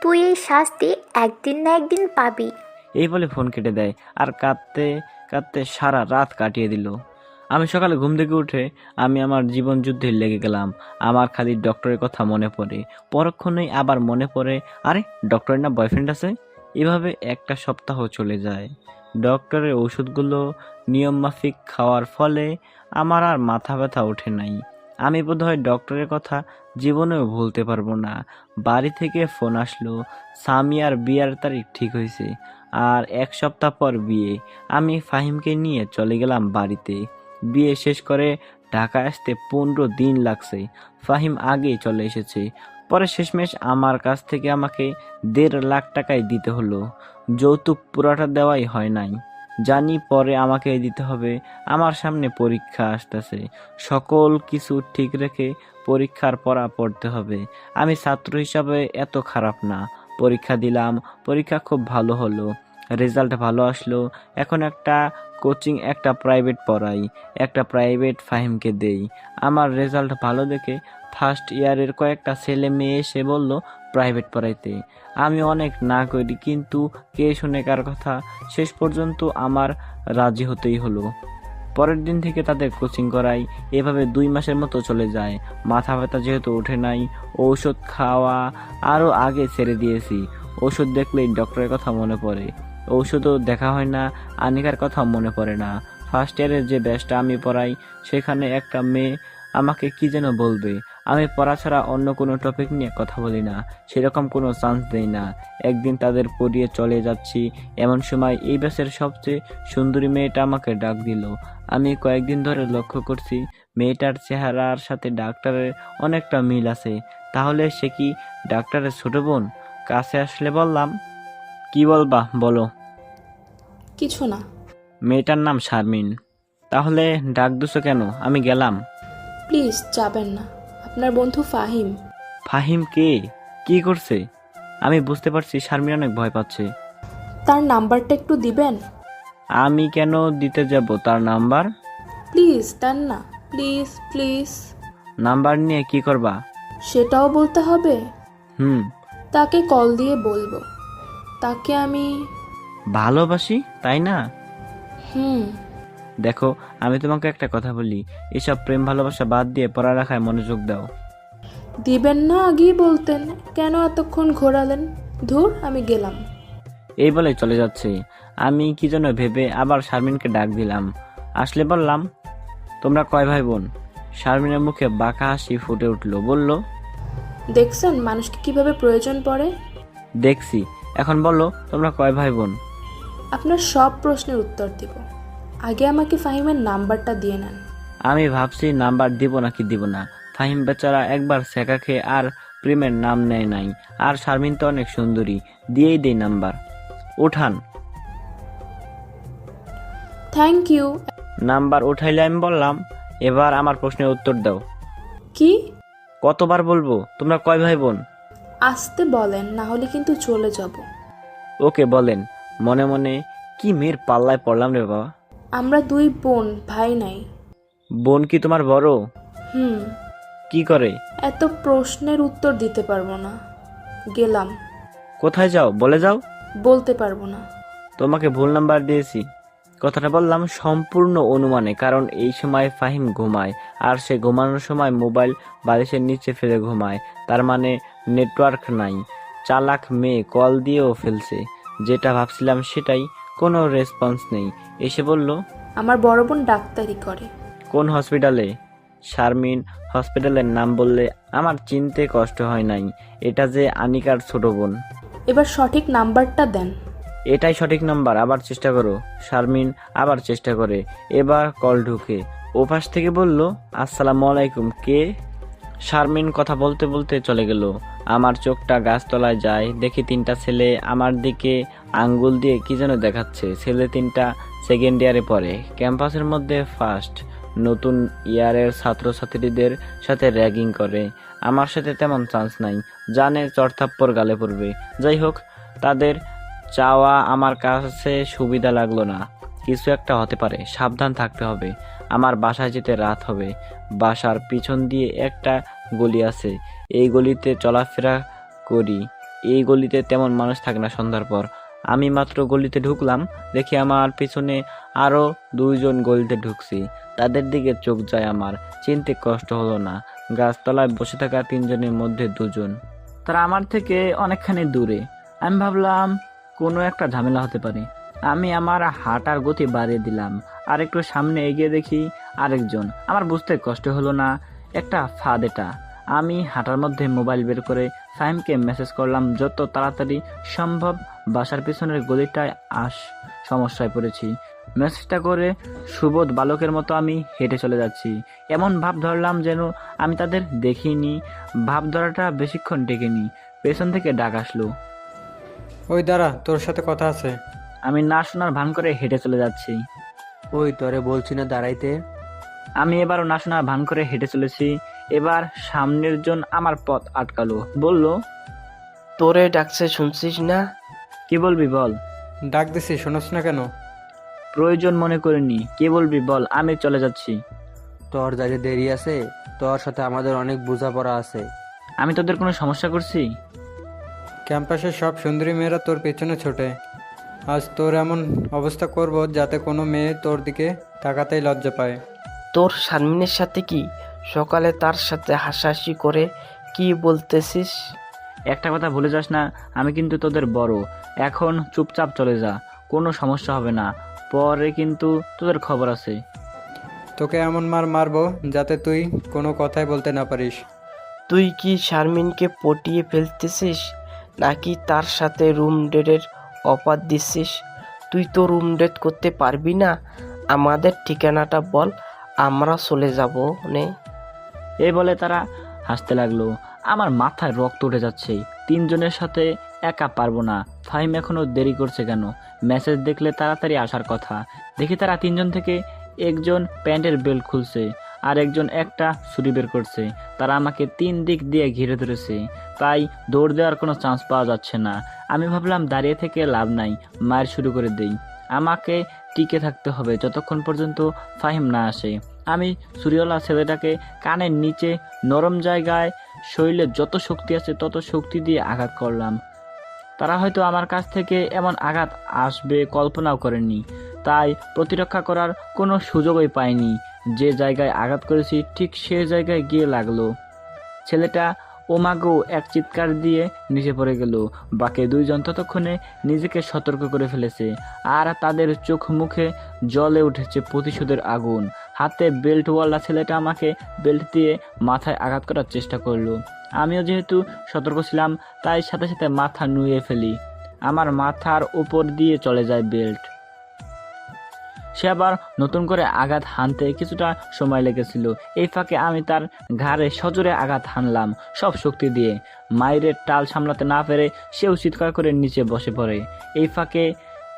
তুই এই শাস্তি একদিন না একদিন পাবি। এই বলে ফোন কেটে দেয় আর কাঁদতে কাঁদতে সারা রাত কাটিয়ে দিল। আমি সকালে ঘুম থেকে উঠে আমি আমার জীবন যুদ্ধে লেগে গেলাম। আমার খালি ডক্টরের কথা মনে পড়ে। পরক্ষণেই আবার মনে পড়ে, আরে ডক্টরের না বয়ফ্রেন্ড আছে। এভাবে একটা সপ্তাহ চলে যায়। ডক্টরের ওষুধগুলো নিয়মমাফিক খাওয়ার ফলে আমার আর মাথা ব্যথা ওঠে নাই। আমি বোধহয় ডক্টরের কথা জীবনেও ভুলতে পারবো না। বাড়ি থেকে ফোন আসলো, সামিয়ার বিয়ার তারিখ ঠিক হয়েছে। আর 1 সপ্তাহ পর বিয়ে। আমি ফাহিমকে নিয়ে চলে গেলাম বাড়িতে। বিয়ে শেষ করে ঢাকা আসতে 15 দিন লাগছে। ফাহিম আগেই চলে এসেছে। পরে শেষমেশ আমার কাছ থেকে আমাকে 1.5 লাখ টাকাই দিতে হলো। যৌতুক পুরাটা দেওয়াই হয় নাই। জানি পরে আমাকে দিতে হবে। আমার সামনে পরীক্ষা আসতেছে। সকল কিছু ঠিক রেখে পরীক্ষার পড়া পড়তে হবে। আমি ছাত্র হিসাবে এত খারাপ না। পরীক্ষা দিলাম, পরীক্ষা খুব ভালো হলো, রেজাল্ট ভালো আসলো। এখন একটা কোচিং, একটা প্রাইভেট পড়াই, একটা প্রাইভেট ফাহিমকে দেই। আমার রেজাল্ট ভালো দেখে ফার্স্ট ইয়ারের কয়েকটা ছেলে মেয়ে এসে বলল প্রাইভেট পড়াইতে। আমি অনেক না করি, কিন্তু কে শুনে কার কথা, শেষ পর্যন্ত আমার রাজি হতেই হলো। পরের দিন থেকে তাদের কোচিং করাই। এভাবে 2 মাসের মতো চলে যায়। মাথা ব্যথা যেহেতু ওঠে নাই, ঔষধ খাওয়া আরও আগে ছেড়ে দিয়েছি। ওষুধ দেখলেই ডক্টরের কথা মনে পড়ে। ঔষধও দেখা হয় না, আনিকার কথা মনে পড়ে না। ফার্স্ট ইয়ারের যে ব্যাচটা আমি পড়াই, সেখানে একটা মেয়ে আমাকে কি যেন বলবে। আমি পড়া ছাড়া অন্য কোনো টপিক নিয়ে কথা বলি না, সেরকম কোনো চান্স দেই না। একদিন তাদের পড়িয়ে চলে যাচ্ছি, এমন সময় এই ব্যাচের সবচেয়ে সুন্দরী মেয়েটা আমাকে ডাক দিল। আমি কয়েকদিন ধরে লক্ষ্য করছি মেয়েটার চেহারার সাথে ডাক্তারের অনেকটা মিল আছে। তাহলে সে কি ডাক্তারের ছোট বোন? কাছে আসলে বললাম, কি বলবা বলো। কিছু না। মেয়েটার নাম শারমিন। তাহলে ডাক দুছো কেন? আমি গেলাম। প্লিজ যাবেন না, আপনার বন্ধু ফাহিম। ফাহিম কে? কি করছে? আমি বুঝতে পারছি শারমিন অনেক ভয় পাচ্ছে। তার নাম্বারটা একটু দিবেন? আমি কেন দিতে যাব তার নাম্বার? প্লিজ দেন না, প্লিজ প্লিজ। নাম্বার নিয়ে কি করবা? সেটাও বলতে হবে? তাকে কল দিয়ে বলবো তাকে আমি ভালোবাসি, তাই না? হুম। দেখো, আমি তোমাকে একটা কথা বলি, এসব প্রেম ভালোবাসা বাদ দিয়ে পড়ালেখায় মনোযোগ দাও। দিবেন না আগেই বলতেন, কেন এতক্ষণ ঘোরালেন? ধুর, আমি গেলাম। এই বলে চলে যাচ্ছে। আমি কি যেন ভেবে আবার শারমিনকে ডাক দিলাম। আসলে বললাম, তোমরা কয় ভাই বোন? শারমিনের মুখে বাঁকা হাসি ফুটে উঠলো। বলল, দেখছেন মানুষকে কিভাবে প্রয়োজন পড়ে? দেখছি। এখন বলো, তোমরা কয় ভাই বোন? আপনার সব প্রশ্নের উত্তর দিব, আগে আমাকে ফাহিমের নাম্বারটা দিয়ে নেন। আমি ভাবছি নাম্বার দিব নাকি দিব না। ফাহিম বেচারা একবার সেকা খেয়ে আর প্রেমের নাম নেয় নাই। আর শারমিন তো অনেক সুন্দরী, দিয়েই দেই নাম্বার। উঠান। Thank you. নাম্বার উঠাইলে আমি বললাম, এবার আমার প্রশ্নের উত্তর দাও। কি? কতবার বলবো তোমরা কয় ভাই বোন? আসতে বলেন, না হলে কিন্তু চলে যাব। ওকে বলেন। মনে মনে কি মেয়ের পাল্লায় পড়লাম রে বাবা। আমরা 2 বোন, ভাই নাই। বোন কি তোমার বড়? হুম। কি করে? এত প্রশ্নের উত্তর দিতে পারবো না। গেলাম। কোথায় যাও বলে যাও। বলতে পারবো না। তোমাকে ভুল নাম্বার দিয়েছি। কথাটা বললাম সম্পূর্ণ অনুমানে, কারণ এই সময় ফাহিম ঘুমায়, আর সে ঘুমানোর সময় মোবাইল বালিশের নিচে ফেলে ঘুমায়। তার মানে নেটওয়ার্ক নাই। চালাক মেয়ে কল দিয়েও ফেলছে। যেটা ভাবছিলাম সেটাই, কোনো রেসপন্স নেই। এসে বলল, আমার বড় বোন ডাক্তারি করে। কোন হসপিটালে? শারমিন হসপিটালের নাম বললে আমার চিনতে কষ্ট হয় নাই। এটা যে আনিকার ছোট বোন। এবার সঠিক নাম্বারটা দেন। এটাই সঠিক নাম্বার, আবার চেষ্টা করো। শারমিন আবার চেষ্টা করে। এবার কল ঢুকে। ওপাশ থেকে বলল, আসসালামু আলাইকুম, কে? শারমিন কথা বলতে বলতে চলে গেল। আমার চোখটা গাছতলায় যায়। দেখি 3টা ছেলে আমার দিকে আঙ্গুল দিয়ে কি যেন দেখাচ্ছে। ছেলে 3টা সেকেন্ড ইয়ারে পড়ে, ক্যাম্পাসের মধ্যে ফার্স্ট। নতুন ইয়ারের ছাত্রছাত্রীদের সাথে র্যাগিং করে। আমার সাথে তেমন চান্স নাই, জানে চড়থাপ্পড় গালে পড়বে। যাই হোক, তাদের চাওয়া আমার কাছে সুবিধা লাগলো না। কিছু একটা হতে পারে, সাবধান থাকতে হবে। আমার বাসায় যেতে রাত হবে। বাসার পিছন দিয়ে একটা গলি আছে, এই গলিতে চলাফেরা করি। এই গলিতে তেমন মানুষ থাকে না সন্ধ্যার পর। আমি মাত্র গলিতে ঢুকলাম, দেখি আমার পিছনে আরো 2 জন গলিতে ঢুকছি। তাদের দিকে চোখ যায় আমার। চিনতে কষ্ট হলো না, গাছতলায় বসে থাকা 3 জনের মধ্যে 2 জন। তারা আমার থেকে অনেকখানি দূরে। আমি ভাবলাম কোনো একটা ঝামেলা হতে পারে। আমি আমার হাঁটার গতি বাড়িয়ে দিলাম। আর একটু সামনে এগিয়ে দেখি আরেকজন। আমার বুঝতে কষ্ট হলো না, একটা ফাঁদ এটা। আমি হাঁটার মধ্যে মোবাইল বের করে ফাহিমকে মেসেজ করলাম যত তাড়াতাড়ি সম্ভব বাসার পিছনের গলিটায় সমস্যায় পড়েছি। মেসেজটা করে সুবোধ বালকের মতো আমি হেঁটে চলে যাচ্ছি। এমন ভাব ধরলাম যেন আমি তাদের দেখিনি। ভাব ধরাটা বেশিক্ষণ টেকেনি, পেছন থেকে ডাক আসলো। ওই দাঁড়া, তোর সাথে কথা আছে। আমি না শোনার ভান করে হেঁটে চলে যাচ্ছি। ওই তোরে বলছি না দাঁড়াইতে। আমি এবারও না শোনার ভান করে হেঁটে চলেছি। এবার সামনের জন আমার পথ আটকালো, বলল, তোরে ডাকছে শুনছিস না? কি বলবি বল। ডাক দিছি, শোনস না কেন? প্রয়োজন মনে করিনি, কি বলবি বল, আমি চলে যাচ্ছি। তোর যাতে দেরি আছে, তোর সাথে আমাদের অনেক বোঝাপড়া আছে। আমি তোদের কোনো সমস্যা করছি? ক্যাম্পাসের সব সুন্দরী মেয়েরা তোর পেছনে ছোটে। আজ তোর এমন অবস্থা করব যাতে কোনো মেয়ে তোর দিকে তাকাতেই লজ্জা পায়। তোর শারমিনের সাথে কি সকালে তার সাথে হাসাহাসি করে কি বলতেছিস? একটা কথা ভুলে যাস না, আমি কিন্তু তোদের বড়। এখন চুপচাপ চলে যা, কোনো সমস্যা হবে না। পরে কিন্তু তোদের খবর আছে। তোকে এমন মারবো যাতে তুই কোনো কথাই বলতে না পারিস। তুই কি শারমিনকে পটিয়ে ফেলতেছিস নাকি তার সাথে রুম ডেটের অফার দিচ্ছিস? তুই তো রুম ডেট করতে পারবি না। আমাদের ঠিকানাটা বল, আমরা চলে যাব নে। এই বলে তারা হাসতে লাগলো। আমার মাথায় রক্ত উঠে যাচ্ছে। তিনজনের সাথে একা পারবো না। ফাহিম এখনো দেরি করছে কেন? মেসেজ দেখলে তাড়াতাড়ি আসার কথা। দেখি তারা তিনজন থেকে একজন প্যান্টের বেল্ট খুলছে আর একজন একটা ছুরি বের করছে। তারা আমাকে তিন দিক দিয়ে ঘিরে ধরেছে, তাই দৌড় দেওয়ার কোনো চান্স পাওয়া যাচ্ছে না। আমি ভাবলাম দাঁড়িয়ে থেকে লাভ নাই, মায়ের শুরু করে দেই। আমাকে টিকে থাকতে হবে যতক্ষণ পর্যন্ত ফাহিম না আসে। আমি ছুরিওয়ালা ছেলেটাকে কানের নিচে নরম জায়গায় শরীরে যত শক্তি আছে তত শক্তি দিয়ে আঘাত করলাম। তারা হয়তো আমার কাছ থেকে এমন আঘাত আসবে কল্পনাও করেনি, তাই প্রতিরক্ষা করার কোনো সুযোগই পাইনি। যে জায়গায় আঘাত করেছি ঠিক সে জায়গায় গিয়ে লাগলো। ছেলেটা ওমাগো এক চিৎকার দিয়ে নিচে পড়ে গেল। বাকি দুইজন ততক্ষণে নিজেকে সতর্ক করে ফেলেছে আর তাদের চোখ মুখে জ্বলে উঠেছে প্রতিশোধের আগুন। হাতে বেল্টওয়ালা ছেলেটা আমাকে বেল্ট দিয়ে মাথায় আঘাত করার চেষ্টা করলো। আমিও যেহেতু সতর্ক ছিলাম তাই সাথে সাথে মাথা নুয়ে ফেলি। আমার মাথার উপর দিয়ে চলে যায় বেল্ট। সে আবার নতুন করে আঘাত হানতে কিছুটা সময় লেগেছিল। এই ফাঁকে আমি তার ঘাড়ে সজোরে আঘাত হানলাম সব শক্তি দিয়ে। মায়ের টাল সামলাতে না পেরে সেও চিৎকার করে নিচে বসে পড়ে। এই ফাঁকে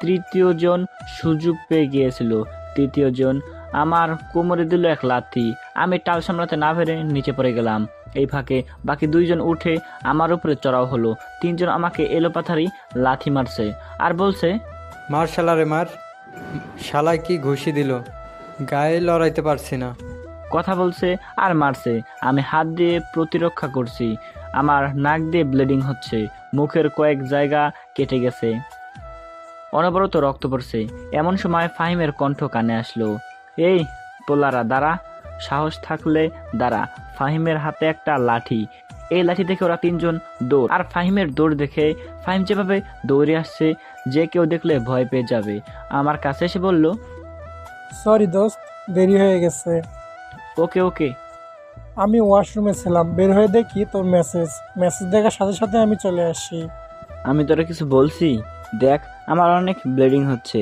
তৃতীয় জন সুযোগ পেয়ে গিয়েছিল। তৃতীয় জন আমার কোমরে দিল এক লাথি। আমি টাল সামলাতে না পেরে নিচে পড়ে গেলাম। এই ফাঁকে বাকি দুইজন উঠে আমার উপরে চড়াও হলো। তিনজন আমাকে এলোপাথারি লাথি মারছে আর বলছে, মার শালারে মার। শালায় কি ঘুষি দিল, গায়ে লড়াইতে পারছি না। কথা বলছে আর মারছে। আমি হাত দিয়ে প্রতিরক্ষা করছি। আমার নাক দিয়ে ব্লিডিং হচ্ছে, মুখের কয়েক জায়গা কেটে গেছে, অনবরত রক্ত পড়ছে। এমন সময় ফাহিমের কণ্ঠ কানে আসলো, এই পোলারা দাঁড়া, সাহস থাকলে দাঁড়া। ফাহিমের হাতে একটা লাঠি। এই লাঠি দেখে ওরা তিনজন দৌড়। আর ফাহিমের দৌড় দেখে ফাহিম যেভাবে দৌড়ে আসছে যে কেউ দেখলে ভয় পেয়ে যাবে। আমার কাছে এসে বলল, সরি দোস্ত, দেরি হয়ে গেছে। ওকে ওকে। আমি ওয়াশরুমে ছিলাম, বের হয়ে দেখি তোর মেসেজ দেখার সাথে সাথে আমি চলে আসি। আমি তোরা কিছু বলছি? দেখ আমার অনেক ব্লিডিং হচ্ছে,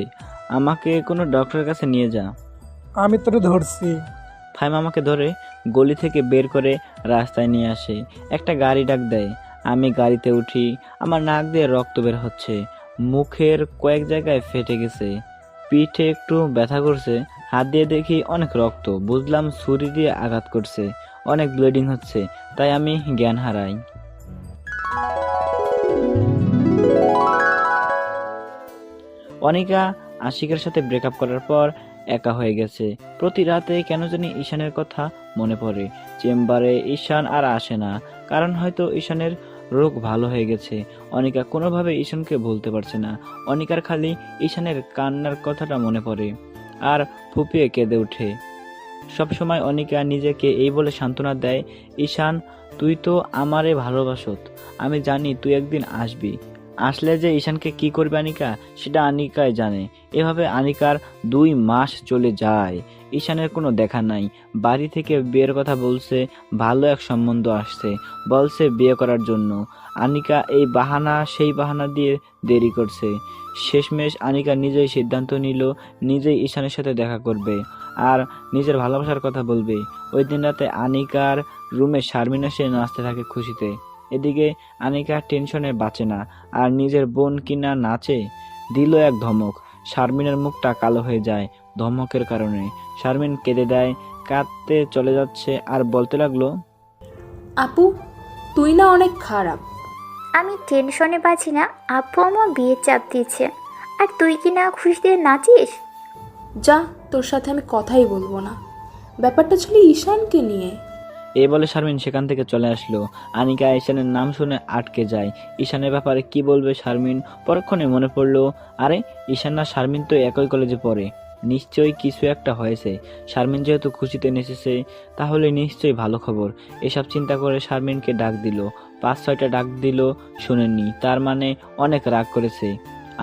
আমাকে কোনো ডক্টরের কাছে নিয়ে যা। আমি তোরে ধরছি। ফাহিম আমাকে ধরে গলি থেকে বের করে রাস্তায় নিয়ে আসে। একটা গাড়ি ডাক দেয়। আমি গাড়িতে উঠি। আমার নাক দিয়ে রক্ত বের হচ্ছে, মুখের কয়েক জায়গায় ফেটে গেছে, পিঠে একটু ব্যথা করছে। হাত দিয়ে দেখি অনেক রক্ত, বুঝলাম ছুরি দিয়ে আঘাত করছে। অনেক ব্লিডিং হচ্ছে, তাই আমি জ্ঞান হারাই। অনিকা আশিকের সাথে ব্রেকআপ করার পর একা হয়ে গেছে। প্রতি রাতে কেন জানি ঈশানের কথা মনে পড়ে। চেম্বারে ঈশান আর আসে না, কারণ হয়তো ঈশানের রোগ ভালো হয়ে গেছে। অনিকা কোনোভাবে ঈশানকে ভুলতে পারছে না। অনিকার খালি ঈশানের কান্নার কথাটা মনে পড়ে আর ফুপিয়ে কেঁদে ওঠে। সবসময় অনিকা নিজেকে এই বলে সান্ত্বনা দেয়, ঈশান তুই তো আমারে ভালোবাসত, আমি জানি তুই একদিন আসবি, আসলে যে ঈশানকে কি করবে আনিকা সেটা আনিকাই জানে। এভাবে আনিকার 2 মাস চলে যায়, ঈশানের কোনো দেখা নাই। বাড়ি থেকে বিয়ের কথা বলছে, ভালো এক সম্বন্ধ আসছে, বলছে বিয়ে করার জন্য। আনিকা এই বাহানা সেই বাহানা দিয়ে দেরি করছে। শেষমেশ আনিকা নিজেই সিদ্ধান্ত নিল, নিজেই ঈশানের সাথে দেখা করবে আর নিজের ভালোবাসার কথা বলবে। ওই দিন রাতে আনিকার রুমে শারমিন এসে নাচতে থাকে খুশিতে। এদিকে আনিকা টেনশনে বাঁচে না, আর নিজের বোন কিনা নাচে। দিল এক ধমক, শারমিনের মুখটা কালো হয়ে যায় ধমকের কারণে। শারমিন কেঁদে দেয়, কাঁদতে চলে যাচ্ছে আর বলতে লাগলো, আপু, তুই না অনেক খারাপ। আমি টেনশনে বাঁচি না, আপু আমার বিয়ের চাপ দিচ্ছে, আর তুই কি না খুশিতে নাচিস? যা, তোর সাথে আমি কথাই বলবো না। ব্যাপারটা ছিল ঈশানকে নিয়ে। এই বলে শারমিন সেখান থেকে চলে আসলো। আনিকা ঈশানের নাম শুনে আটকে যায়। ঈশানের ব্যাপারে কি বলবে শারমিন? পরক্ষণে মনে পড়লো, আরে ঈশান না শারমিন তো একই কলেজে পড়ে, নিশ্চয়ই কিছু একটা হয়েছে। শারমিন যেহেতু খুশিতে নেচেছে, তাহলে নিশ্চয়ই ভালো খবর। এসব চিন্তা করে শারমিনকে ডাক দিল। 5-6টা ডাক দিল, শুনেননি, তার মানে অনেক রাগ করেছে।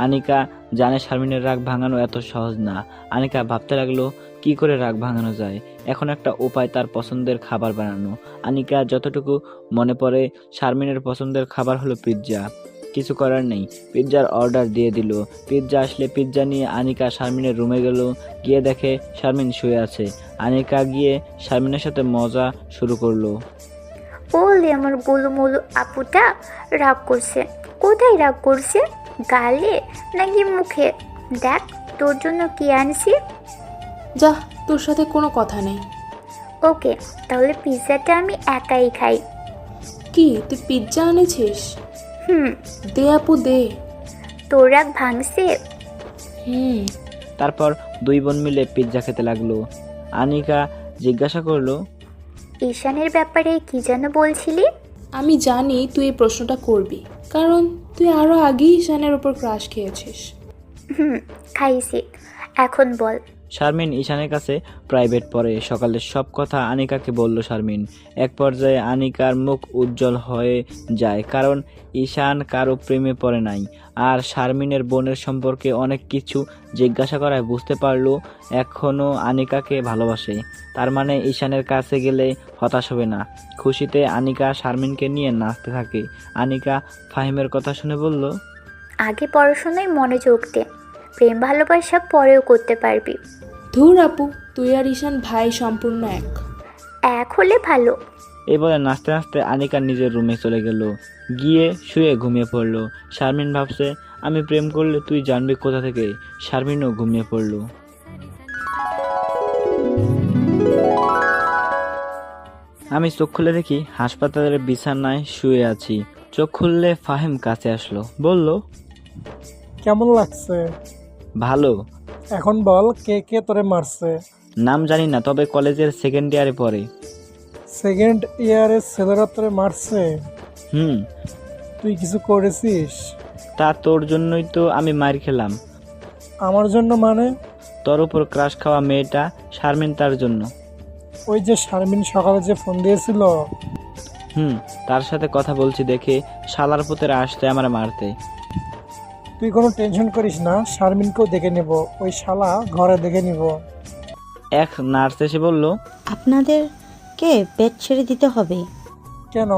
আনিকা জানে শারমিনের রাগ ভাঙানো এত সহজ না। আনিকা ভাবতে লাগলো, কি করে রাগ ভাঙানো যায়। এখন একটা উপায়, তার পছন্দের খাবার বানানো। আনিকা যতটুকু মনে পড়ে, শারমিনের পছন্দের খাবার হলো পিৎজা। কিছু করার নেই, পিৎজার অর্ডার দিয়ে দিল। পিৎজা আসলে পিৎজা নিয়ে আনিকা শারমিনের রুমে গেল। গিয়ে দেখে শারমিন শুয়ে আছে। আনিকা গিয়ে শারমিনের সাথে মজা শুরু করলো। ওলে আমার গোলুমোলু আপুটা রাগ করছে। কোথায় রাগ করছে? গালে নাকি মুখে? দেখ তোর জন্য কি আনছি। যা, তোর সাথে কোনো কথা নেই। ওকে, তাহলে পিৎজাটা আমি একাই খাই। কি, তুই পিৎজা এনেছিস? হুম। দে আপু, দে। তোর রাগ ভাঙছে? হুম। তারপর 2 বোন মিলে পিৎজা খেতে লাগলো। আনিকা জিজ্ঞাসা করলো, ঈশানের ব্যাপারে কি যেন বলছিলি? আমি জানি তুই এই প্রশ্নটা করবি, কারণ তুই আরও আগেই ঈশানের ওপর ক্রাশ খেয়েছিস। হুম, খাইছি। এখন বল। শারমিন ঈশানের কাছে প্রাইভেট পড়ে। সকালের সব কথা আনিকাকে বলল শারমিন। এক পর্যায়ে আনিকার মুখ উজ্জ্বল হয়ে যায়, কারণ ঈশান কারো প্রেমে পড়ে নাই। আর শারমিনের বোনের সম্পর্কে অনেক কিছু জিজ্ঞাসা করায় বুঝতে পারলো এখনও আনিকাকে ভালোবাসে। তার মানে ঈশানের কাছে গেলে হতাশ হবে না। খুশিতে আনিকা শারমিনকে নিয়ে নাচতে থাকে। আনিকা ফাহিমের কথা শুনে বলল, আগে পড়াশোনায় মনোযোগ দে, প্রেম ভালোবাসা পরেও করতে পারবি। ধুর আপু, তুই আর ঈশান ভাই সম্পূর্ণ এক। এক হলে ভালো। এই বলে নাচতে নাচতে আনিকা নিজের রুমে চলে গেল, গিয়ে শুয়ে ঘুমিয়ে পড়লো। শারমিন ভাবছে, আমি প্রেম করলে তুই জানবি কোথা থেকে। শারমিনও ঘুমিয়ে পড়লো। আমি চোখ খুলে দেখি হাসপাতালের বিছানায় শুয়ে আছি। চোখ খুললে ফাহিম কাছে আসলো, বলল, কেমন লাগছে? ভালো। এখন বল, কে কে তোরে মারছে? নাম জানি না, তবে কলেজের 2nd ইয়ারে পড়ে। 2nd ইয়ারের ছেলেরা তোরে মারছে? হুম। তুই কিছু করেছিস? তা তোর জন্যই তো আমি মার খেলাম। আমার জন্য মানে? তোর উপর ক্রাশ খাওয়া মেয়েটা শারমিন, তার জন্য। ওই যে শারমিন সকালে যে ফোন দিয়েছিল? তার সাথে কথা বলছি দেখে শালার পুতেরা আসতে আমার মারতে। তুই কোনো টেনশন করিস না, শারমিনকেও দেখে নেব, ওই শালা ঘরে দেখে নিব। এক নার্স এসে বলল, আপনাদেরকে বেড ছেড়ে দিতে হবে। কেন?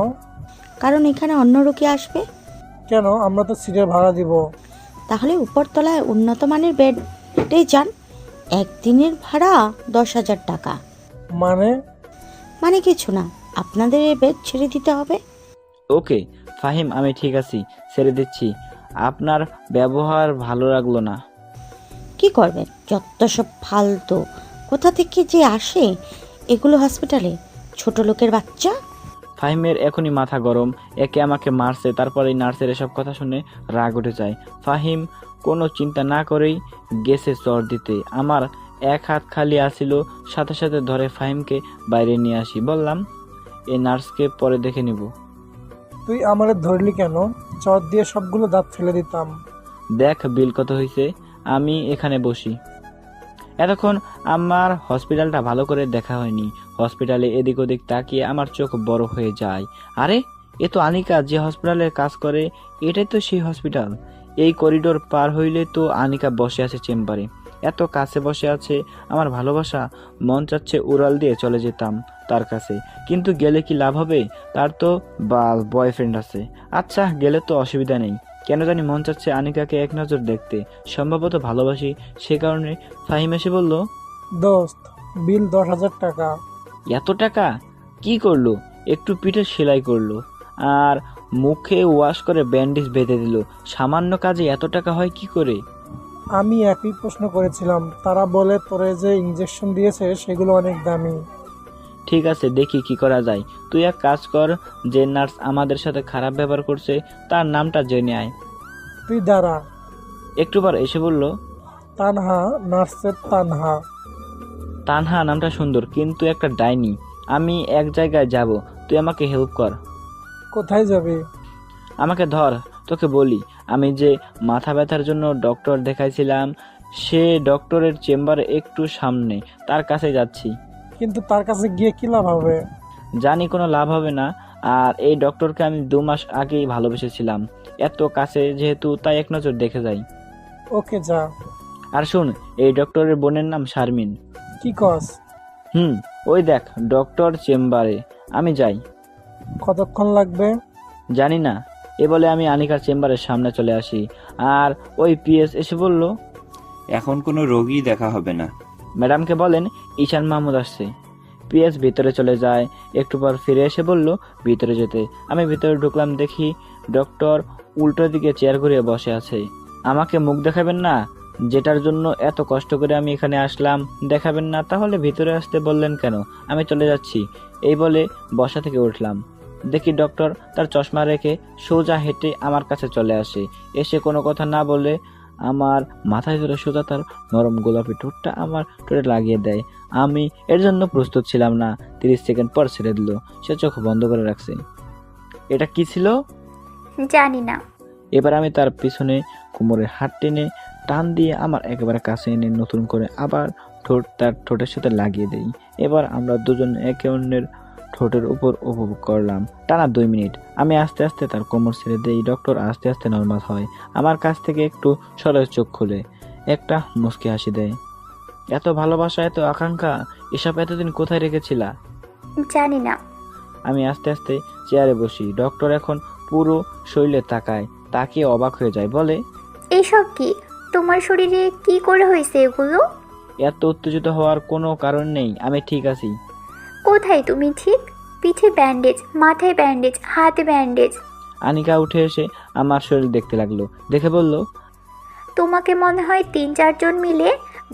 কারণ এখানে অন্য রোগী আসবে। কেন? আমরা তো সিটের ভাড়া দিব। তাহলে উপরতলায় উন্নত মানের বেডে যান। একদিনের ভাড়া 10,000 টাকা। মানে কিছু না, আপনাদের এই বেড ছেড়ে দিতে হবে। ওকে ফাহিম, আমি ঠিক আছি, ছেড়ে দিচ্ছি। আপনার ব্যবহার ভালো লাগলো না। কি করবেন, যত সব ফালতু, কোথা থেকে যে আসে এগুলো হসপিটালে, ছোট লোকের বাচ্চা। ফাহিমের এখনই মাথা গরম, একে আমাকে মারছে, তারপরে নার্সের এসব কথা শুনে রাগ উঠে যায়। ফাহিম কোনো চিন্তা না করেই গেছে চর দিতে। আমার এক হাত খালি আসিল, সাথে সাথে ধরে ফাহিমকে বাইরে নিয়ে আসি। বললাম, এই নার্সকে পরে দেখে নিব। তুই আমারে ধরলি কেন? চট দিয়ে সবগুলো দাঁত ফেলে দিতাম। দেখ বিল কত হয়েছে, আমি এখানে বসি। এতক্ষণ আমার হসপিটালটা ভালো করে দেখা হয়নি। হসপিটালে এদিক ওদিক তাকিয়ে আমার চোখ বড় হয়ে যায়। আরে এ তো আনিকা যে হসপিটালে কাজ করে, এটাই তো সেই হসপিটাল। এই করিডোর পার হইলে তো আনিকা বসে আছে চেম্বারে, এত কাছে বসে আছে। আমার ভালোবাসা, মন চাচ্ছে উড়াল দিয়ে চলে যেতাম তার কাছে, কিন্তু গেলে কি লাভ হবে? তার তো বয়ফ্রেন্ড আছে। আচ্ছা, গেলে তো অসুবিধা নেই। কেন জানি মন চাচ্ছে আনিকাকে এক নজর দেখতে, সম্ভবত ভালোবাসি সে কারণে। ফাহিম এসে বলল, দোস্ত, বিল 10,000 টাকা। এত টাকা? কি করলো? একটু পিঠে সেলাই করলো আর মুখে ওয়াশ করে ব্যান্ডেজ বেঁধে দিল। সামান্য কাজে এত টাকা হয় কি করে? আমি একই প্রশ্ন করেছিলাম, তারা বলে তোরে যে ইঞ্জেকশন দিয়েছে সেগুলো অনেক দামি। ঠিক আছে, দেখি কি করা যায়। তুই এক কাজ কর, যে নার্স আমাদের সাথে খারাপ ব্যবহার করছে তার নামটা জেনে আয়। তুই দাঁড়া। একটু পর এসে বলল, তানহা, নার্সের তানহা। তানহা নামটা সুন্দর, কিন্তু একটা ডাইনি। আমি এক জায়গায় যাব, তুই আমাকে হেল্প কর। কোথায় যাবে? আমাকে ধর, তোকে বলি। আমি যে মাথা ব্যথার জন্য ডক্টর দেখাইছিলাম, সে ডক্টরের চেম্বার একটু সামনে, তার কাছে যাচ্ছি। কিন্তু তার কাছে গিয়ে কি লাভ হবে? জানি কোনো লাভ হবে না, আর এই ডক্টরকে আমি 2 মাস আগেই ভালোবেসেছিলাম। এত কাছে যেহেতু, তাই এক নজর দেখে যাই। ওকে, যা। আর শুন, এই ডক্টরের বোনের নাম শারমিন। কি কস? ওই দেখ ডক্টর চেম্বারে, আমি যাই। কতক্ষণ লাগবে? জানি না। এ বলে আমি আনিকার চেম্বারের সামনে চলে আসি, আর ওই পিএস এসে বলল, এখন কোনো রোগী দেখা হবে না। ম্যাডামকে বলেন ঈশান মাহমুদ আসছে। পিএস ভিতরে চলে যায়। একটু পর ফিরে এসে বলল ভিতরে যেতে। আমি ভিতরে ঢুকলাম, দেখি ডক্টর উল্টো দিকে চেয়ার ঘুরিয়ে বসে আছে। আমাকে মুখ দেখাবেন না, যেটার জন্য এত কষ্ট করে আমি এখানে আসলাম, দেখাবেন না? তাহলে ভিতরে আসতে বললেন কেন? আমি চলে যাচ্ছি। এই বলে বসা থেকে উঠলাম। দেখি ডক্টর তার চশমা রেখে সোজা হেঁটে আমার কাছে চলে আসে। এসে কোনো কথা না বলে আমার মাথায় ধরে সোজা তার নরম গোলাপি ঠোঁটটা আমার ঠোঁটে লাগিয়ে দেয়। আমি এর জন্য প্রস্তুত ছিলাম না। 30 সেকেন্ড পর ছেড়ে দিল। সে চোখ বন্ধ করে রাখছে। এটা কি ছিল? জানি না। এবার আমি তার পিছনে কোমরে হাত টেনে টান দিয়ে আমার একেবারে কাছে এনে নতুন করে আবার ঠোঁট তার ঠোঁটের সাথে লাগিয়ে দেই। এবার আমরা দুজন একে অন্যের ঠোঁটের উপর উপভোগ করলাম টানা 2 মিনিট। আমি আস্তে আস্তে তার কোমর ছেড়ে দেই। ডক্টর আস্তে আস্তে নর্মাল হয়। আমার কাছ থেকে একটু সরে চোখ খুলে একটা মুচকি হাসি দেয়। এত ভালোবাসা, এত আকাঙ্ক্ষা, এসব এতদিন কোথায় রেখেছিলা? জানি না। আমি আস্তে আস্তে চেয়ারে বসি। ডক্টর এখন পুরো শরীরে তাকায়, তাকিয়ে অবাক হয়ে যায়। বলে, এসব কি? তোমার শরীরে কি করে হয়েছে এগুলো? এত উত্তেজিত হওয়ার কোনো কারণ নেই, আমি ঠিক আছি। কোথায় তুমি ঠিক? পিঠে ব্যান্ডেজ, মাথায় ব্যান্ডেজ, হাতে ব্যান্ডেজ। আনিকা উঠে এসে আমার শরীর দেখতে লাগলো। দেখে বলল, তোমাকে মনে হয় 3-4 জন মিলে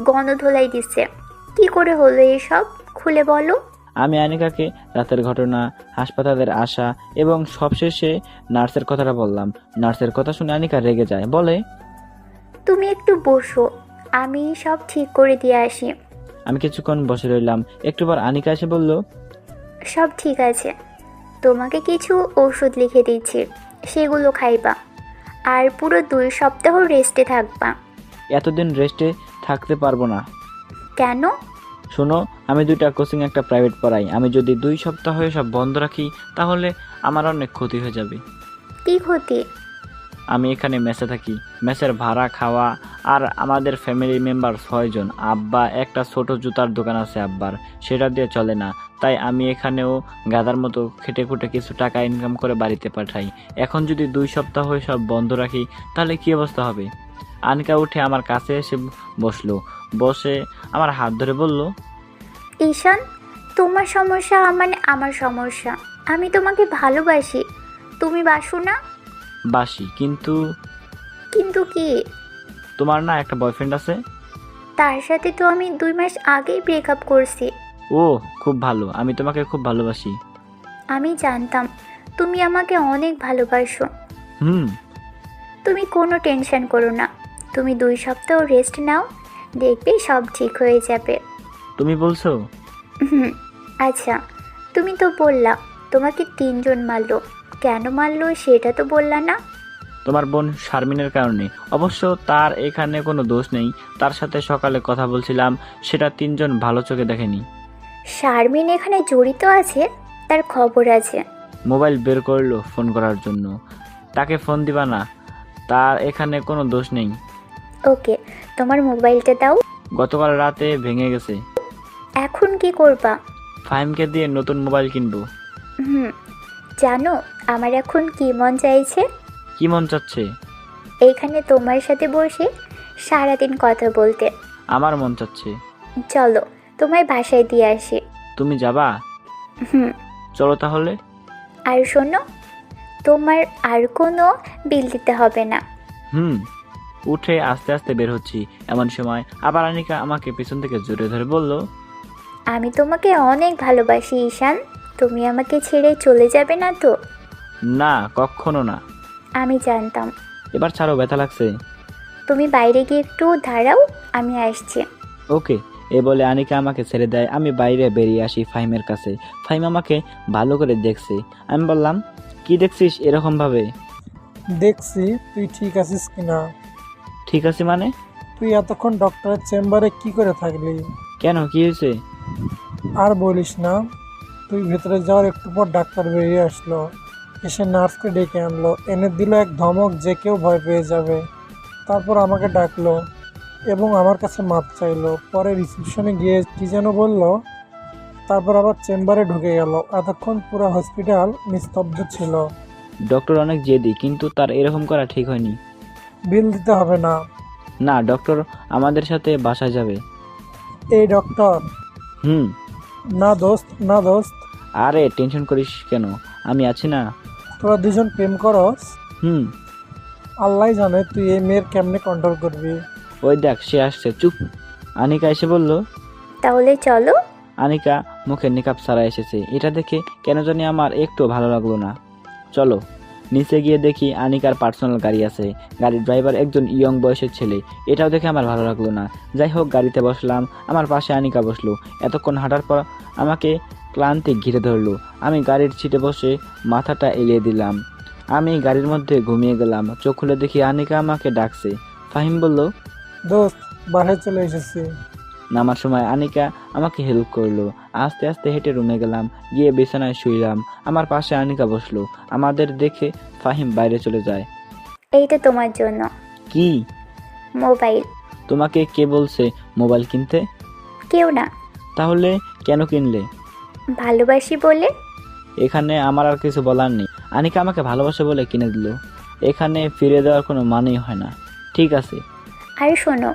গণধোলাই দিচ্ছে। কি করে হলো এসব? খুলে বলো। আমি আনিকাকে রাতের ঘটনা, হাসপাতালের আসা এবং সবশেষে নার্সের কথাটা বললাম। নার্সের কথা শুনে আনিকা রেগে যায়। বলে, তুমি একটু বসো, আমি সব ঠিক করে দিয়ে আসি। আমি কিছুক্ষণ বসে রইলাম। একটু পর আনিকা এসে বলল, সব ঠিক আছে, তোমাকে কিছু ওষুধ লিখে দিচ্ছি, সেগুলো খাইবা, আর পুরো 2 সপ্তাহ রেস্টে থাকবা। এতদিন রেস্টে থাকতে পারবো না। কেন? শোনো, আমি 2টা কোচিং, একটা প্রাইভেট পড়াই। আমি যদি 2 সপ্তাহ সব বন্ধ রাখি তাহলে আমার অনেক ক্ষতি হয়ে যাবে। কি ক্ষতি? আমি এখানে মেসে থাকি। মেসের ভাড়া, খাওয়া, আর আমাদের ফ্যামিলি মেম্বার 6 জন। আব্বা একটা ছোট জুতার দোকান আছে আব্বার, সেটা দিয়ে চলে না। তাই আমি এখানেও গাধার মতো খেটে খুঁটে কিছু টাকা ইনকাম করে বাড়িতে পাঠাই। এখন যদি 2 সপ্তাহ সব বন্ধ রাখি তাহলে কি অবস্থা হবে? আনিকা উঠে আমার কাছে এসে বসলো। বসে আমার হাত ধরে বলল, ঈশান, তোমার সমস্যা মানে আমার সমস্যা। আমি তোমাকে ভালোবাসি, তুমি বাসো না? বাসি, কিন্তু কিন্তু কি? তোমার না একটা বয়ফ্রেন্ড আছে? তার সাথে তো আমি 2 মাস আগেই ব্রেকআপ করছি। ও, খুব ভালো। আমি তোমাকে খুব ভালোবাসি। আমি জানতাম তুমি আমাকে অনেক ভালোবাসো। তুমি কোনো টেনশন করো না, তুমি 2 সপ্তাহ রেস্ট নাও, দেখবে সব ঠিক হয়ে যাবে। তুমি বলছো? আচ্ছা, তুমি তো বললা তোমাকে 3 জন মারলো, কেন মারলো সেটা তো বললা না। তোমার বোন শারমিনের কারণে। অবশ্য তার এখানে কোনো দোষ নেই। তার সাথে সকালে কথা বলছিলাম, সেটা 3 জন ভালো চোখে দেখেনি। শারমিন এখানে জড়িত আছে, তার খবর আছে। মোবাইল বের করলো ফোন করার জন্য। তাকে ফোন দিবা না, তার এখানে কোনো দোষ নেই। ওকে, তোমার মোবাইলটা দাও। গতকাল রাতে ভেঙে গেছে। এখন কি করবা? ফাহিমকে দিয়ে নতুন মোবাইল কিনবো। হুম, জানো আমার এখন কি মন চাইছে? কি মন চাচ্ছে? এইখানে তোমার সাথে বসে সারাদিন কথা বলতে। আমার মন চাচ্ছে। চলো তোমায় বাসায় দিয়ে আসি। তুমি যাবা? হুম। চলো তাহলে। আর শোনো, তোমার আর কোনো বিল দিতে হবে না। উঠে আস্তে আস্তে বের হচ্ছি, এমন সময় আবার আনিকা আমাকে পেছন থেকে জড়িয়ে ধরে বলল, আমি তোমাকে অনেক ভালোবাসি ঈশান, তুমি আমাকে ছেড়ে চলে যাবে না তো? না, কখনো না। আমি জানতাম। এবার ছাড়ো, ব্যথা লাগছে। তুমি বাইরে গিয়ে একটু দাঁড়াও, আমি আসছি। ওকে। এ বলে আনিকা আমাকে ছেড়ে দেয়। আমি বাইরে বেরিয়ে আসি ফাহিমের কাছে। ফাহিম আমাকে ভালো করে দেখছে। আমি বললাম, কি দেখছিস এরকম ভাবে? দেখছি তুই ঠিক আছিস কিনা। ঠিক আছে মানে? তুই এতক্ষণ ডক্টরের চেম্বারে কি করে থাকলি? কেন, কি হয়েছে? আর বলিস না, তুই ভেতরে যাওয়ার একটু পর ডাক্তার বেরিয়ে আসলো, এসে নার্সকে ডেকে আনলো, এনে দিল এক ধমক যে কেউ ভয় পেয়ে যাবে। তারপর আমাকে ডাকলো এবং আমার কাছে মাপ চাইলো। পরে রিসেপশনে গিয়ে কি যেন বললো, তারপর আবার চেম্বারে ঢুকে গেল। এতক্ষণ পুরো হসপিটাল নিস্তব্ধ ছিল। ডক্টর অনেক জেদি, কিন্তু তার এরকম করা ঠিক হয়নি। বিল দিতে হবে না। না, ডক্টর আমাদের সাথে বাসায় যাবে। এই ডক্টর? না দোস্ত, না দোস্ত। আরে টেনশন করিস কেন, আমি আছি না। তোরা দুজন প্রেম করস? হুম। আল্লাহ জানে তুই এই মেয়ের কেমনে কন্ট্রোল করবি। ওই দেখ, সে আসছে, চুপ। আনিকা এসে বলল, তাহলে চলো। আনিকা মুখে নিকাব ছাড়া এসেছে। এটা দেখে কেন জানি আমার একটু ভালো লাগলো না। চলো। নিচে গিয়ে দেখি আনিকার পার্সোনাল গাড়ি আছে। গাড়ির ড্রাইভার একজন ইয়ং বয়সের ছেলে। এটাও দেখে আমার ভালো লাগলো না। যাই হোক, গাড়িতে বসলাম। আমার পাশে আনিকা বসলো। এতক্ষণ হাঁটার পর আমাকে ক্লান্তি ঘিরে ধরলো। আমি গাড়ির সিটে বসে মাথাটা এলিয়ে দিলাম। আমি গাড়ির মধ্যে ঘুমিয়ে গেলাম। চোখ খুলে দেখি আনিকা আমাকে ডাকছে। ফাহিম বলল, দোস্ত বাসায় চলে এসেছি। নামার সময় আনিকা আমাকে হেল্প করলো। আস্তে আস্তে হেঁটে রুমে গেলাম, গিয়ে বিছানায় শুইলাম। আমার পাশে আনিকা বসলো। আমাদের দেখে ফাহিম বাইরে চলে যায়। এইটা তোমার জন্য। কি? মোবাইল। তোমাকে কে বলছে মোবাইল কিনতে? কেউ না। তাহলে কেন কিনলে? ভালোবাসি বলে। এখানে আমার আর কিছু বলার নেই। আনিকা আমাকে ভালোবাসে বলে কিনে দিল। এখানে ফিরে দেওয়ার কোনো মানেই হয় না। ঠিক আছে। আর শোনো,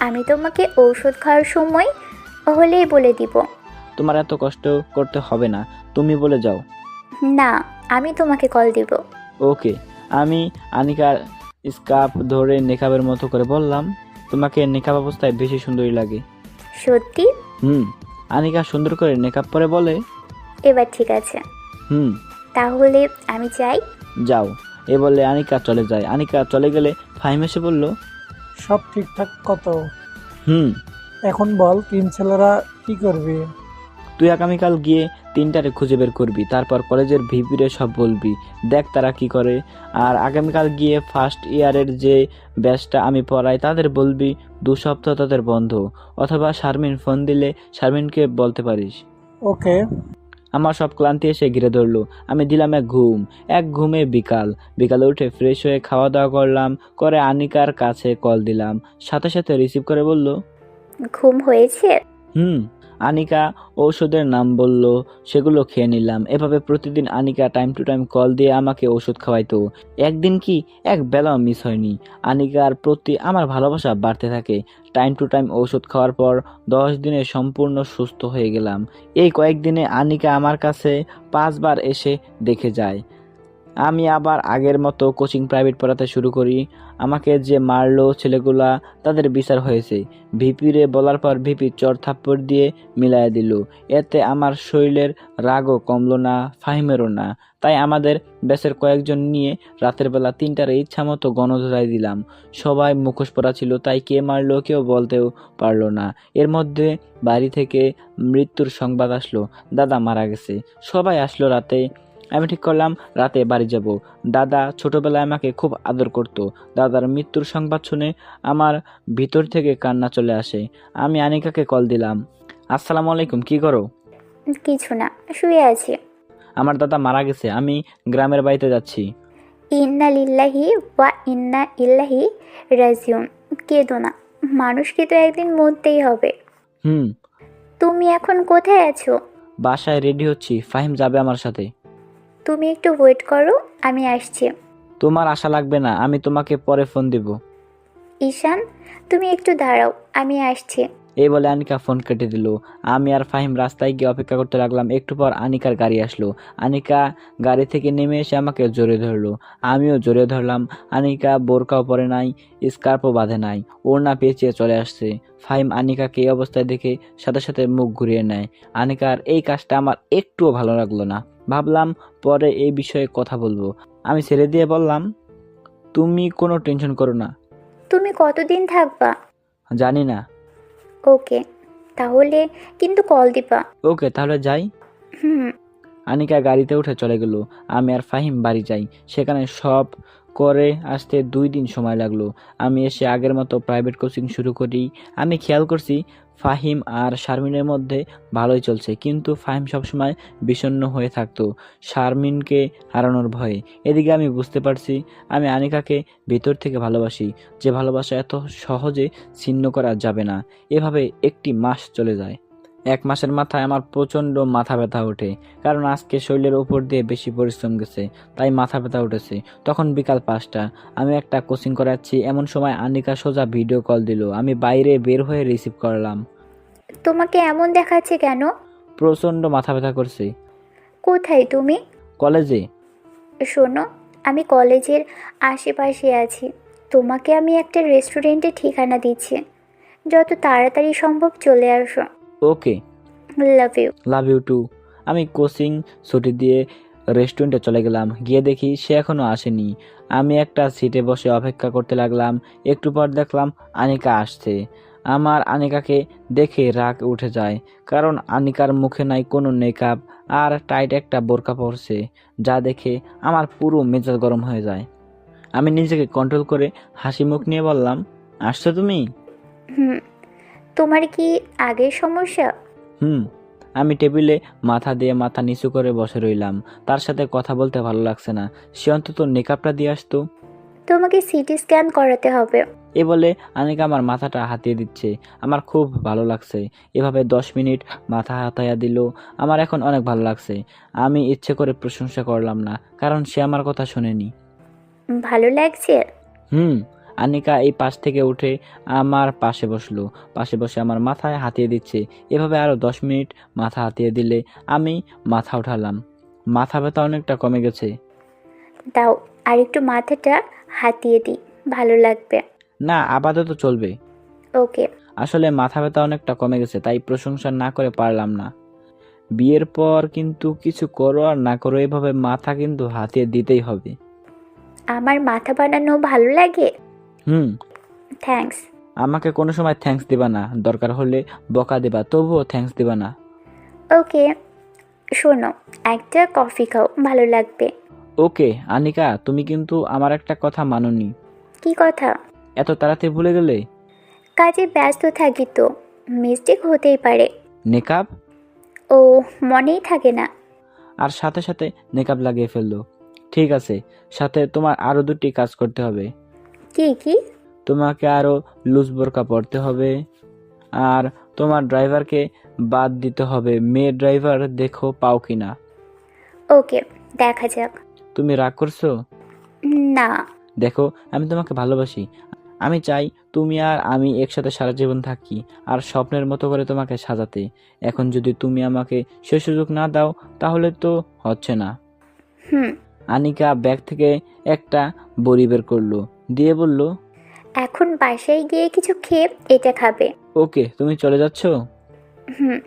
আমি তোমাকে ঔষধ খাওয়ার সময় হলেই বলে দিব। তোমার এত কষ্ট করতে হবে না, তুমি বলে যাও। না, আমি তোমাকে কল দিব। ওকে। আমি আনিকার স্কার্ফ ধরে নেকাবের মতো করে বললাম, তোমাকে নেকাব অবস্থায় বেশি সুন্দরী লাগে। সত্যি? আনিকা সুন্দর করে নেকাব পরে বলে, এবার ঠিক আছে। তাহলে আমি চাই। যাও। এ বলে আনিকা চলে যায়। আনিকা চলে গেলে ফাহিম এসে বলল, সব ঠিকঠাক কত? হুম। এখন বল, তিন ছেলেরা কি করবি? তুই আগামীকাল গিয়ে 3টারে খুঁজে বের করবি, তারপর কলেজের ভিপিরে সব বলবি, দেখ তারা কি করে। আর আগামীকাল গিয়ে ফার্স্ট ইয়ারের যে ব্যাচটা আমি পড়াই তাদের বলবি 2 সপ্তাহ তাদের বন্ধ, অথবা শারমিন ফোন দিলে শারমিনকে বলতে পারিস। ওকে। আমার সব ক্লান্তি এসে ঘিরে ধরলো। আমি দিলাম এক ঘুমে বিকালে উঠে ফ্রেশ হয়ে খাওয়া দাওয়া করলাম, করে আনিকার কাছে কল দিলাম। সাথে সাথে রিসিভ করে বলল, ঘুম হয়েছে? আনিকা ঔষধের নাম বলল, সেগুলো খেয়ে নিলাম। এভাবে প্রতিদিন Anika time to time call দিয়ে আমাকে ওষুধ খাওয়াইতো। একদিন কি এক বেলাও মিস হয়নি। আনিকার প্রতি আমার ভালোবাসা বাড়তে থাকে। টাইম টু টাইম ওষুধ খাওয়ার পর 10 দিনে সম্পূর্ণ সুস্থ হয়ে গেলাম। এই কয়েকদিনে আনিকা আমার কাছে 5 বার এসে দেখে যায়। আমি আবার আগের মতো কোচিং প্রাইভেট পড়াতে শুরু করি। আমাকে যে মারলো ছেলেগুলা, তাদের বিচার হয়েছে। ভিপিরে বলার পর ভিপি চর থাপ্পড় দিয়ে মিলাইয়া দিল। এতে আমার শরীরের রাগও কমলো না, ফাহিমেরও না। তাই আমাদের ব্যাচের কয়েকজন নিয়ে রাতের বেলা 3টার ইচ্ছা মতো গণধোলাই দিলাম। সবাই মুখোশ পরা ছিল, তাই কে মারলো কেউ বলতেও পারলো না। এর মধ্যে বাড়ি থেকে মৃত্যুর সংবাদ আসলো, দাদা মারা গেছে। সবাই আসলো রাতে। আমি ঠিক করলাম রাতে বাড়ি যাব। দাদা ছোটবেলায় আমাকে খুব আদর করত। দাদার মৃত্যুর সংবাদ শুনে আমার ভিতর থেকে কান্না চলে আসে। আমি আনিকাকে কল দিলাম। আসসালামু আলাইকুম, কি করো? কিছু না, শুয়ে আছি। আমার দাদা মারা গেছে, আমি গ্রামের বাড়িতে যাচ্ছি। ইন্না লিল্লাহি ওয়া ইন্না ইল্লাহি রাজিউন। কেঁদো না, মানুষকে তো একদিন মরতেই হবে। হুম। তুমি এখন কোথায় আছো? বাসায় রেডি হচ্ছি, ফাহিম যাবে আমার সাথে। তুমি একটু ওয়েট করো, আমি আসছি। তোমার আশা লাগবে না, আমি তোমাকে পরে ফোন দিব। ঈশান, তুমি একটু দাঁড়াও, আমি আসছি। এই বলে আনিকা ফোন কেটে দিল। আমি আর ফাহিম রাস্তায় গিয়ে অপেক্ষা করতে লাগলাম। একটু পর আনিকার গাড়ি আসলো। আনিকা গাড়ি থেকে নেমে এসে আমাকে জড়িয়ে ধরলো, আমিও জড়িয়ে ধরলাম। আনিকা বোরকাও পরে নাই, স্কার্ফও বাঁধে নাই, ওড়না পেঁচিয়ে চলে আসছে। ফাহিম আনিকাকে এই অবস্থায় দেখে সাথে সাথে মুখ ঘুরিয়ে নেয়। আনিকার এই কাজটা আমার একটুও ভালো লাগলো না। ভাবলাম পরে এই বিষয়ে কথা বলবো। আমি ছেড়ে দিয়ে বললাম, তুমি কোনো টেনশন করো না। তুমি কতদিন থাকবা? জানি না। ওকে, তাহলে কিন্তু কল দিবা। ওকে, তাহলে যাই। হুম। আনিকা গাড়িতে উঠে চলে গেল। আমি আর ফাহিম বাড়ি যাই। সেখানে সব করে আসতে 2 দিন সময় লাগলো। আমি এসে আগের মতো প্রাইভেট কোচিং শুরু করি। আমি খেয়াল করছি ফাহিম আর শারমিনের মধ্যে ভালোই চলছে, কিন্তু ফাহিম সবসময় বিষণ্ণ হয়ে থাকতো শারমিনকে হারানোর ভয়ে। এদিকে আমি বুঝতে পারছি আমি আনিকাকে ভিতর থেকে ভালোবাসি, যে ভালোবাসা এত সহজে ছিন্ন করা যাবে না। এভাবে 1 মাস চলে যায়। 1 মাসের মাথায় আমার প্রচণ্ড মাথা ব্যথা ওঠে, কারণ আজকে শরীরের উপর দিয়ে বেশি পরিশ্রম গেছে, তাই মাথা ব্যথা উঠেছে। তখন বিকাল 5টা, আমি একটা কোচিং করাচ্ছি। এমন সময় আনিকা সোজা ভিডিও কল দিল। আমি বাইরে বের হয়ে রিসিভ করলাম। তোমাকে এমন দেখাচ্ছে কেন? প্রচণ্ড মাথা ব্যথা করছে। কোথায় তুমি? কলেজে। শোনো, আমি কলেজের আশেপাশে আছি। তোমাকে আমি একটা রেস্টুরেন্টে ঠিকানা দিচ্ছি, যত তাড়াতাড়ি সম্ভব চলে আসো। Okay, love you. Love you too. আমি কোচিং ছুটি দিয়ে রেস্টুরেন্টে চলে গেলাম। গিয়ে দেখি সে এখনো আসেনি। আমি একটা সিটে বসে অপেক্ষা করতে লাগলাম। একটু পর দেখলাম আনিকা আসছে। আমার আনিকাকে দেখে রাগ উঠে যায়, কারণ আনিকার মুখে নাই কোনো মেকআপ আর টাইট একটা বোরকা পরছে, যা দেখে আমার পুরো মেজাজ গরম হয়ে যায়। আমি নিজেকে কন্ট্রোল করে হাসি মুখ নিয়ে বললাম, আসছো তুমি? হুম। তোমার কি আগের সমস্যা? হুম। আমি টেবিলে মাথা দিয়ে মাথা নিচু করে বসে রইলাম। তার সাথে কথা বলতে ভালো লাগছে না। সে অন্তত মেকআপটা দিয়ে আসতো। তোমাকে সিটি স্ক্যান করাতে হবে। এ বলে আনিকা আমার মাথাটা হাতিয়ে দিচ্ছে। আমার খুব ভালো লাগছে। এভাবে 10 মিনিট মাথা হাতাইয়া দিল। আমার এখন অনেক ভালো লাগছে। আমি ইচ্ছে করে প্রশংসা করলাম না, কারণ সে আমার কথা শোনেনি। ভালো লাগছে? হুম। আনিকা এই পাশ থেকে উঠে আমার পাশে বসলো। পাশে বসে আমার মাথায় হাতিয়ে দিচ্ছে। এভাবে আরো 10 মিনিট মাথা হাতিয়ে দিলে আমি মাথা উঠালাম। মাথা ব্যথা অনেকটা কমে গেছে। দাও, আর একটু মাথাটা হাতিয়ে দিই, ভালো লাগবে। না, আপাতত চলবে। ওকে। আসলে মাথা ব্যথা অনেকটা কমে গেছে, তাই প্রশংসা না করে পারলাম না। বিয়ের পর কিন্তু কিছু করো আর না করো, এভাবে মাথা কিন্তু হাতিয়ে দিতেই হবে। আমার মাথা বানানো ভালো লাগে? হুম। থ্যাঙ্কস। আমাকে কোনো সময় থ্যাঙ্কস দিবা না, দরকার হলে বকা দিবা, তবুও থ্যাঙ্কস দিবা না। ওকে। শোনো, একটা কফি খাও, ভালো লাগবে। ওকে। আনিকা, তুমি কিন্তু আমার একটা কথা মানোনি। কি কথা? এত তাড়াতাড়ি ভুলে গেলে? কাজে ব্যস্ত থাকি তো, মিস্টেক হতেই পারে। নেকাব? ও, মনেই থাকে না। আর সাথে সাথে নেকাব লাগিয়ে ফেললো। ঠিক আছে, সাথে তোমার আরো 2টি কাজ করতে হবে। কি কি? তোমাকে আরো লুজ বোরকা পরতে হবে, আর তোমার ড্রাইভারকে বাদ দিতে হবে। মেয়ে ড্রাইভার দেখো পাও কিনা। ওকে, দেখা যাক। তুমি রাগ করছো? না। দেখো, আমি তোমাকে ভালোবাসি। আমি চাই তুমি আর আমি একসাথে সারা জীবন থাকি, আর স্বপ্নের মতো করে তোমাকে সাজাতে। এখন যদি তুমি আমাকে সে সুযোগ না দাও, তাহলে তো হচ্ছে না। হুম। আনিকা ব্যাগ থেকে একটা বড়ি বের করলো, দিয়ে বলল, এখন বাসায় গিয়ে কিছু খেয়ে এটা খাবে। ওকে, তুমি চলে যাচ্ছ? হুম।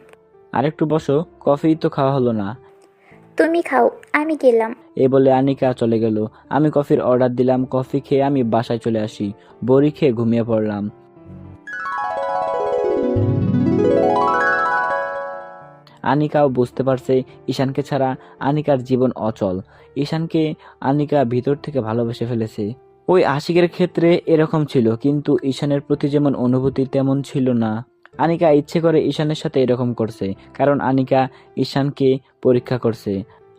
আরেকটু বসো, কফি তো খাওয়া হলো না। তুমি খাও, আমি গেলাম। এই বলে আনিকা চলে গেল। আমি কফির অর্ডার দিলাম। কফি খেয়ে আমি বাসায় চলে আসি। বড়ি খেয়ে ঘুমিয়ে পড়লাম। আনিকাও বুঝতে পারছে ঈশানকে ছাড়া আনিকার জীবন অচল। ঈশানকে আনিকা ভিতর থেকে ভালোবেসে ফেলেছে। ওই আশিকের ক্ষেত্রে এরকম ছিল, কিন্তু ঈশানের প্রতি যেমন অনুভূতি তেমন ছিল না। আনিকা ইচ্ছে করে ঈশানের সাথে এরকম করছে, কারণ আনিকা ঈশানকে পরীক্ষা করছে।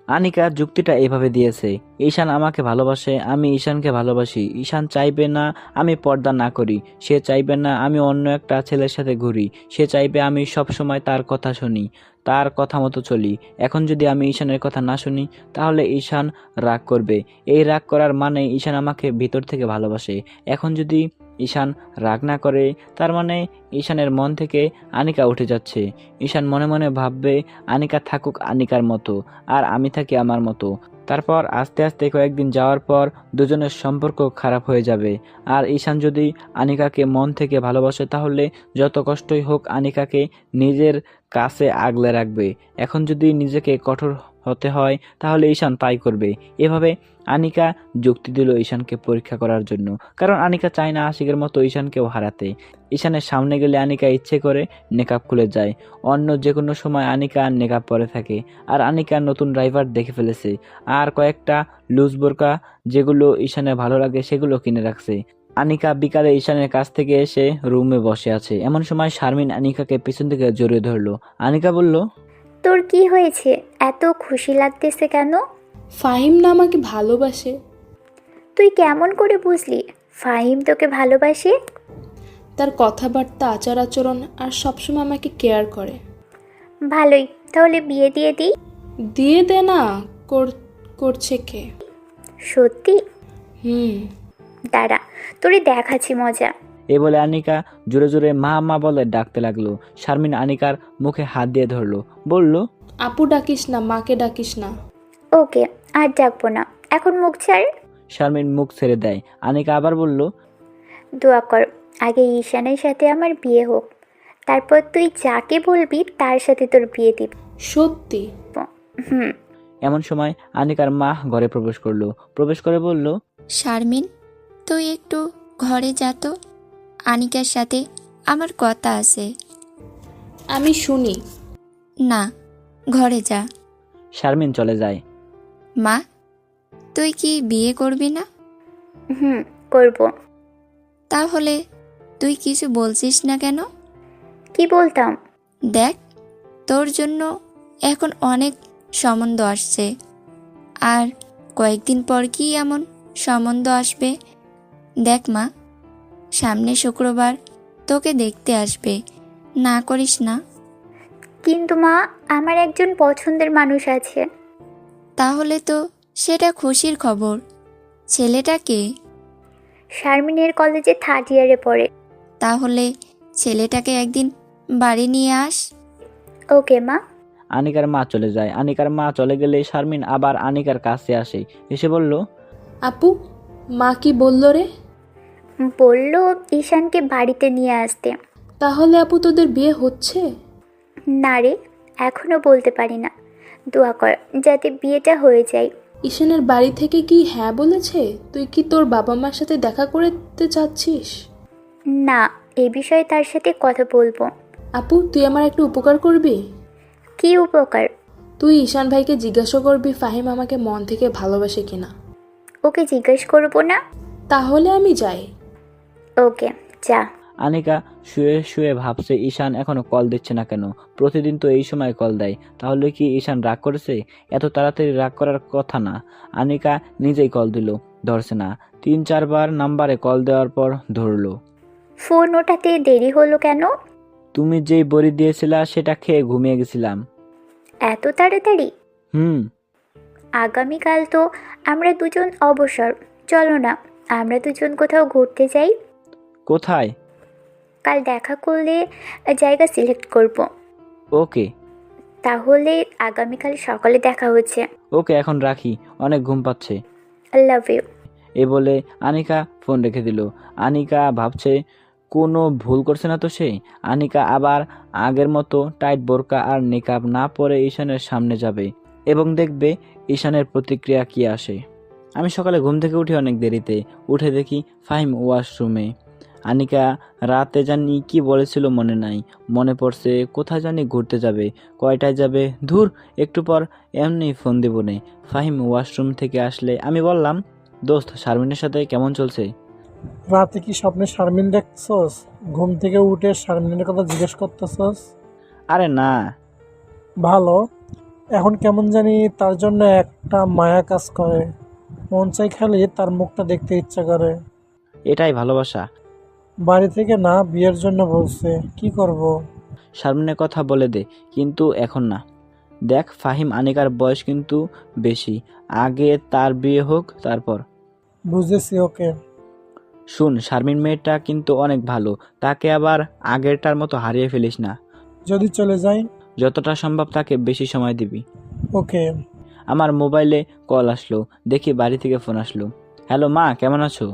আনিকা যুক্তিটা এভাবে দিয়েছে, ঈশান আমাকে ভালোবাসে, আমি ঈশানকে ভালোবাসি। ঈশান চাইবে না আমি পর্দা না করি, সে চাইবে না আমি অন্য একটা ছেলের সাথে ঘুরি, সে চাইবে আমি সব সময় তার কথা শুনি, তার কথা মতো চলি। এখন যদি আমি ঈশানের কথা না শুনি তাহলে ঈশান রাগ করবে। এই রাগ করার মানে ঈশান আমাকে ভিতর থেকে ভালোবাসে। এখন যদি ঈশান রাগ না করে তার মানে ঈশানের মন থেকে আনিকা উঠে যাচ্ছে। ঈশান মনে মনে ভাববে আনিকা থাকুক আনিকার মতো আর আমি থাকি আমার মতো। তারপর আস্তে আস্তে কয়েকদিন যাওয়ার পর দুজনের সম্পর্ক খারাপ হয়ে যাবে। আর ঈশান যদি আনিকাকে মন থেকে ভালোবাসে তাহলে যত কষ্টই হোক আনিকাকে নিজের কাছে আগলে রাখবে। এখন যদি নিজেকে কঠোর হতে হয় তাহলে ঈশান তাই করবে। এভাবে আনিকা যুক্তি দিল ঈশানকে পরীক্ষা করার জন্য, কারণ আনিকা চায় না আশিকের মতো ঈশানকেও হারাতে। ঈশানের সামনে গেলে আনিকা ইচ্ছে করে নেকাব খুলে যায়, অন্য যে কোনো সময় আনিকা নেকাব পরে থাকে। আর আনিকা নতুন ড্রাইভার দেখে ফেলেছে আর কয়েকটা লুজ বোরকা যেগুলো ঈশানের ভালো লাগে সেগুলো কিনে রাখছে। আনিকা বিকালে ঈশানের কাছ থেকে এসে রুমে বসে আছে। এমন সময় শারমিন আনিকাকে পিছন থেকে জড়িয়ে ধরলো। আনিকা বলল, তোর কি হয়েছে? এত খুশি লাগতেছে কেন? ফাহিম না আমাকে ভালোবাসে। তুই কেমন করে বুঝলি ফাহিম তোকে ভালোবাসে? তার কথাবার্তা, আচার আচরণ আর সবসময় আমাকে কেয়ার করে। ভালোই, তাহলে বিয়ে দিয়ে দিই। দিয়ে দে না, করছে কে? সত্যি? হুম। দাঁড়া, তোরে দেখাচ্ছি মজা। এ বলে আনিকা জোরে জোরে মা মা বলে ডাকতে লাগলো। শারমিন আনিকার মুখে হাত দিয়ে ধরলো, বলল, আপু ডাকিস না, মাকে ডাকিস না। ওকে, আর ডাকবো না, এখন মুখ ছাড়। শারমিন মুখ ছেড়ে দেয়। আনিকা আবার বলল, দোয়া কর আগে ঈশানের সাথে আমার বিয়ে হোক, তারপর তুই যাকে বলবি তার সাথে তোর বিয়ে দিব। সত্যি? হুম। এমন সময় আনিকার মা ঘরে প্রবেশ করলো। প্রবেশ করে বলল, শারমিন, তুই একটু ঘরে যা তো, আনিকার সাথে আমার কথা আছে। আমি শুনি। না, ঘরে যা। শারমিন চলে যায়। মা, তুই কি বিয়ে করবি না? হুম, করব। তাহলে তুই কিছু বলছিস না কেন? কি বলতাম? দেখ, তোর জন্য এখন অনেক সম্বন্ধ আসছে, আর কয়েকদিন পর কি এমন সম্বন্ধ আসবে। দেখ মা, সামনে শুক্রবার তোকে দেখতে আসবে, না করিস না। কিন্তু মা, আমার একজন পছন্দের মানুষ আছে। তাহলে তো সেটা খুশির খবর। ছেলেটাকে? শারমিনের কলেজে 3rd ইয়ারে পড়ে। তাহলে ছেলেটাকে একদিন বাড়ি নিয়ে আস। ওকে মা। আনিকার মা চলে যায়। আনিকার মা চলে গেলে শারমিন আবার আনিকার কাছে আসে, এসে বলল, আপু, মা কি বললো রে? বলল ঈশানকে বাড়িতে নিয়ে আসতে। তাহলে আপু তোদের বিয়ে হচ্ছে? না রে, এখনো বলতে পারি না। দোয়া কর যাতে বিয়েটা হয়ে যায়। ঈশানের বাড়ি থেকে কি হ্যাঁ বলেছে? তুই কি তোর বাবা মার সাথে দেখা করতে চাচ্ছিস? না, এ বিষয়ে তার সাথে কথা বলবো। আপু, তুই আমার একটু উপকার করবি? কি উপকার? তুই ঈশান ভাইকে জিজ্ঞাসা করবি ফাহিম আমাকে মন থেকে ভালোবাসে কিনা। ওকে জিজ্ঞেস করবো না? তাহলে আমি যাই। ওকে, যা। আনিকা শুয়ে শুয়ে ভাবছে ঈশান এখনো কল দিচ্ছে না কেন। প্রতিদিন তো এই সময় কল দেয়, তাহলে কি ঈশান রাগ করেছে? এত তাড়াতাড়ি রাগ করার কথা না। আনিকা নিজেই কল দিল, ধরছে না। 3-4 বার নাম্বারে কল দেওয়ার পর ধরলো। ফোন ওঠাতে দেরি হলো কেন? তুমি যেই বড়ি দিয়েছিলা সেটা খেয়ে ঘুমিয়ে গেছিলাম। এত তাড়াতাড়ি? হুম। আগামীকাল তো আমরা দুজন অবসর, চলো না আমরা দুজন কোথাও ঘুরতে যাই। কোথায়? কাল দেখা করলে জায়গা সিলেক্ট করব। ওকে। তাহলে আগামীকাল সকালে দেখা হচ্ছে। ওকে, এখন রাখি, অনেক ঘুম পাচ্ছে। I love you. এ বলে আনিকা ফোন রেখে দিল। আনিকা ভাবছে কোনো ভুল করছে না তো সে। আনিকা আবার আগের মতো টাইট বোরকা আর নিকাব না পরে ঈশানের সামনে যাবে এবং দেখবে ঈশানের প্রতিক্রিয়া কি আসে। আমি সকালে ঘুম থেকে উঠি অনেক দেরিতে। উঠে দেখি ফাহিম ওয়াশরুমে। আনিকা রাতে জানি কি বলেছিল মনে নাই। মনে পড়ছে কোথায় জানি ঘুরতে যাবে, কয়টায় যাবে, ধুর একটু পর এমনি ফোন দেব নে। ফাহিম ওয়াশরুম থেকে আসলে আমি বললাম, দোস্ত শারমিনের সাথে কেমন চলছে? রাতে কি স্বপ্নে শারমিন দেখছস? ঘুম থেকে উঠে শারমিনের কথা জিজ্ঞেস করতেছস? আরে না। ভালো, এখন কেমন জানি তার জন্য একটা মায়া কাজ করে, মন চাই খালি তার মুখটা দেখতে ইচ্ছা করে। এটাই ভালোবাসা। বাড়ি থেকে না বিয়ের জন্য বলছে, কি করব? সামনে কথা বলে দে, কিন্তু এখন না। দেখ ফাহিম, আনিকার বয়স কিন্তু বেশি, আগে তার বিয়ে হোক তারপর। বুঝেছি, ওকে। শুন, শারমিন মেয়েটা কিন্তু অনেক ভালো, তাকে আবার আগেরটার মতো হারিয়ে ফেলিস না। যদি চলে যাই? যতটা সম্ভব তাকে বেশি সময় দিবি। ওকে। আমার মোবাইলে কল আসলো, দেখি বাড়ি থেকে ফোন আসলো। হ্যালো মা, কেমন আছো?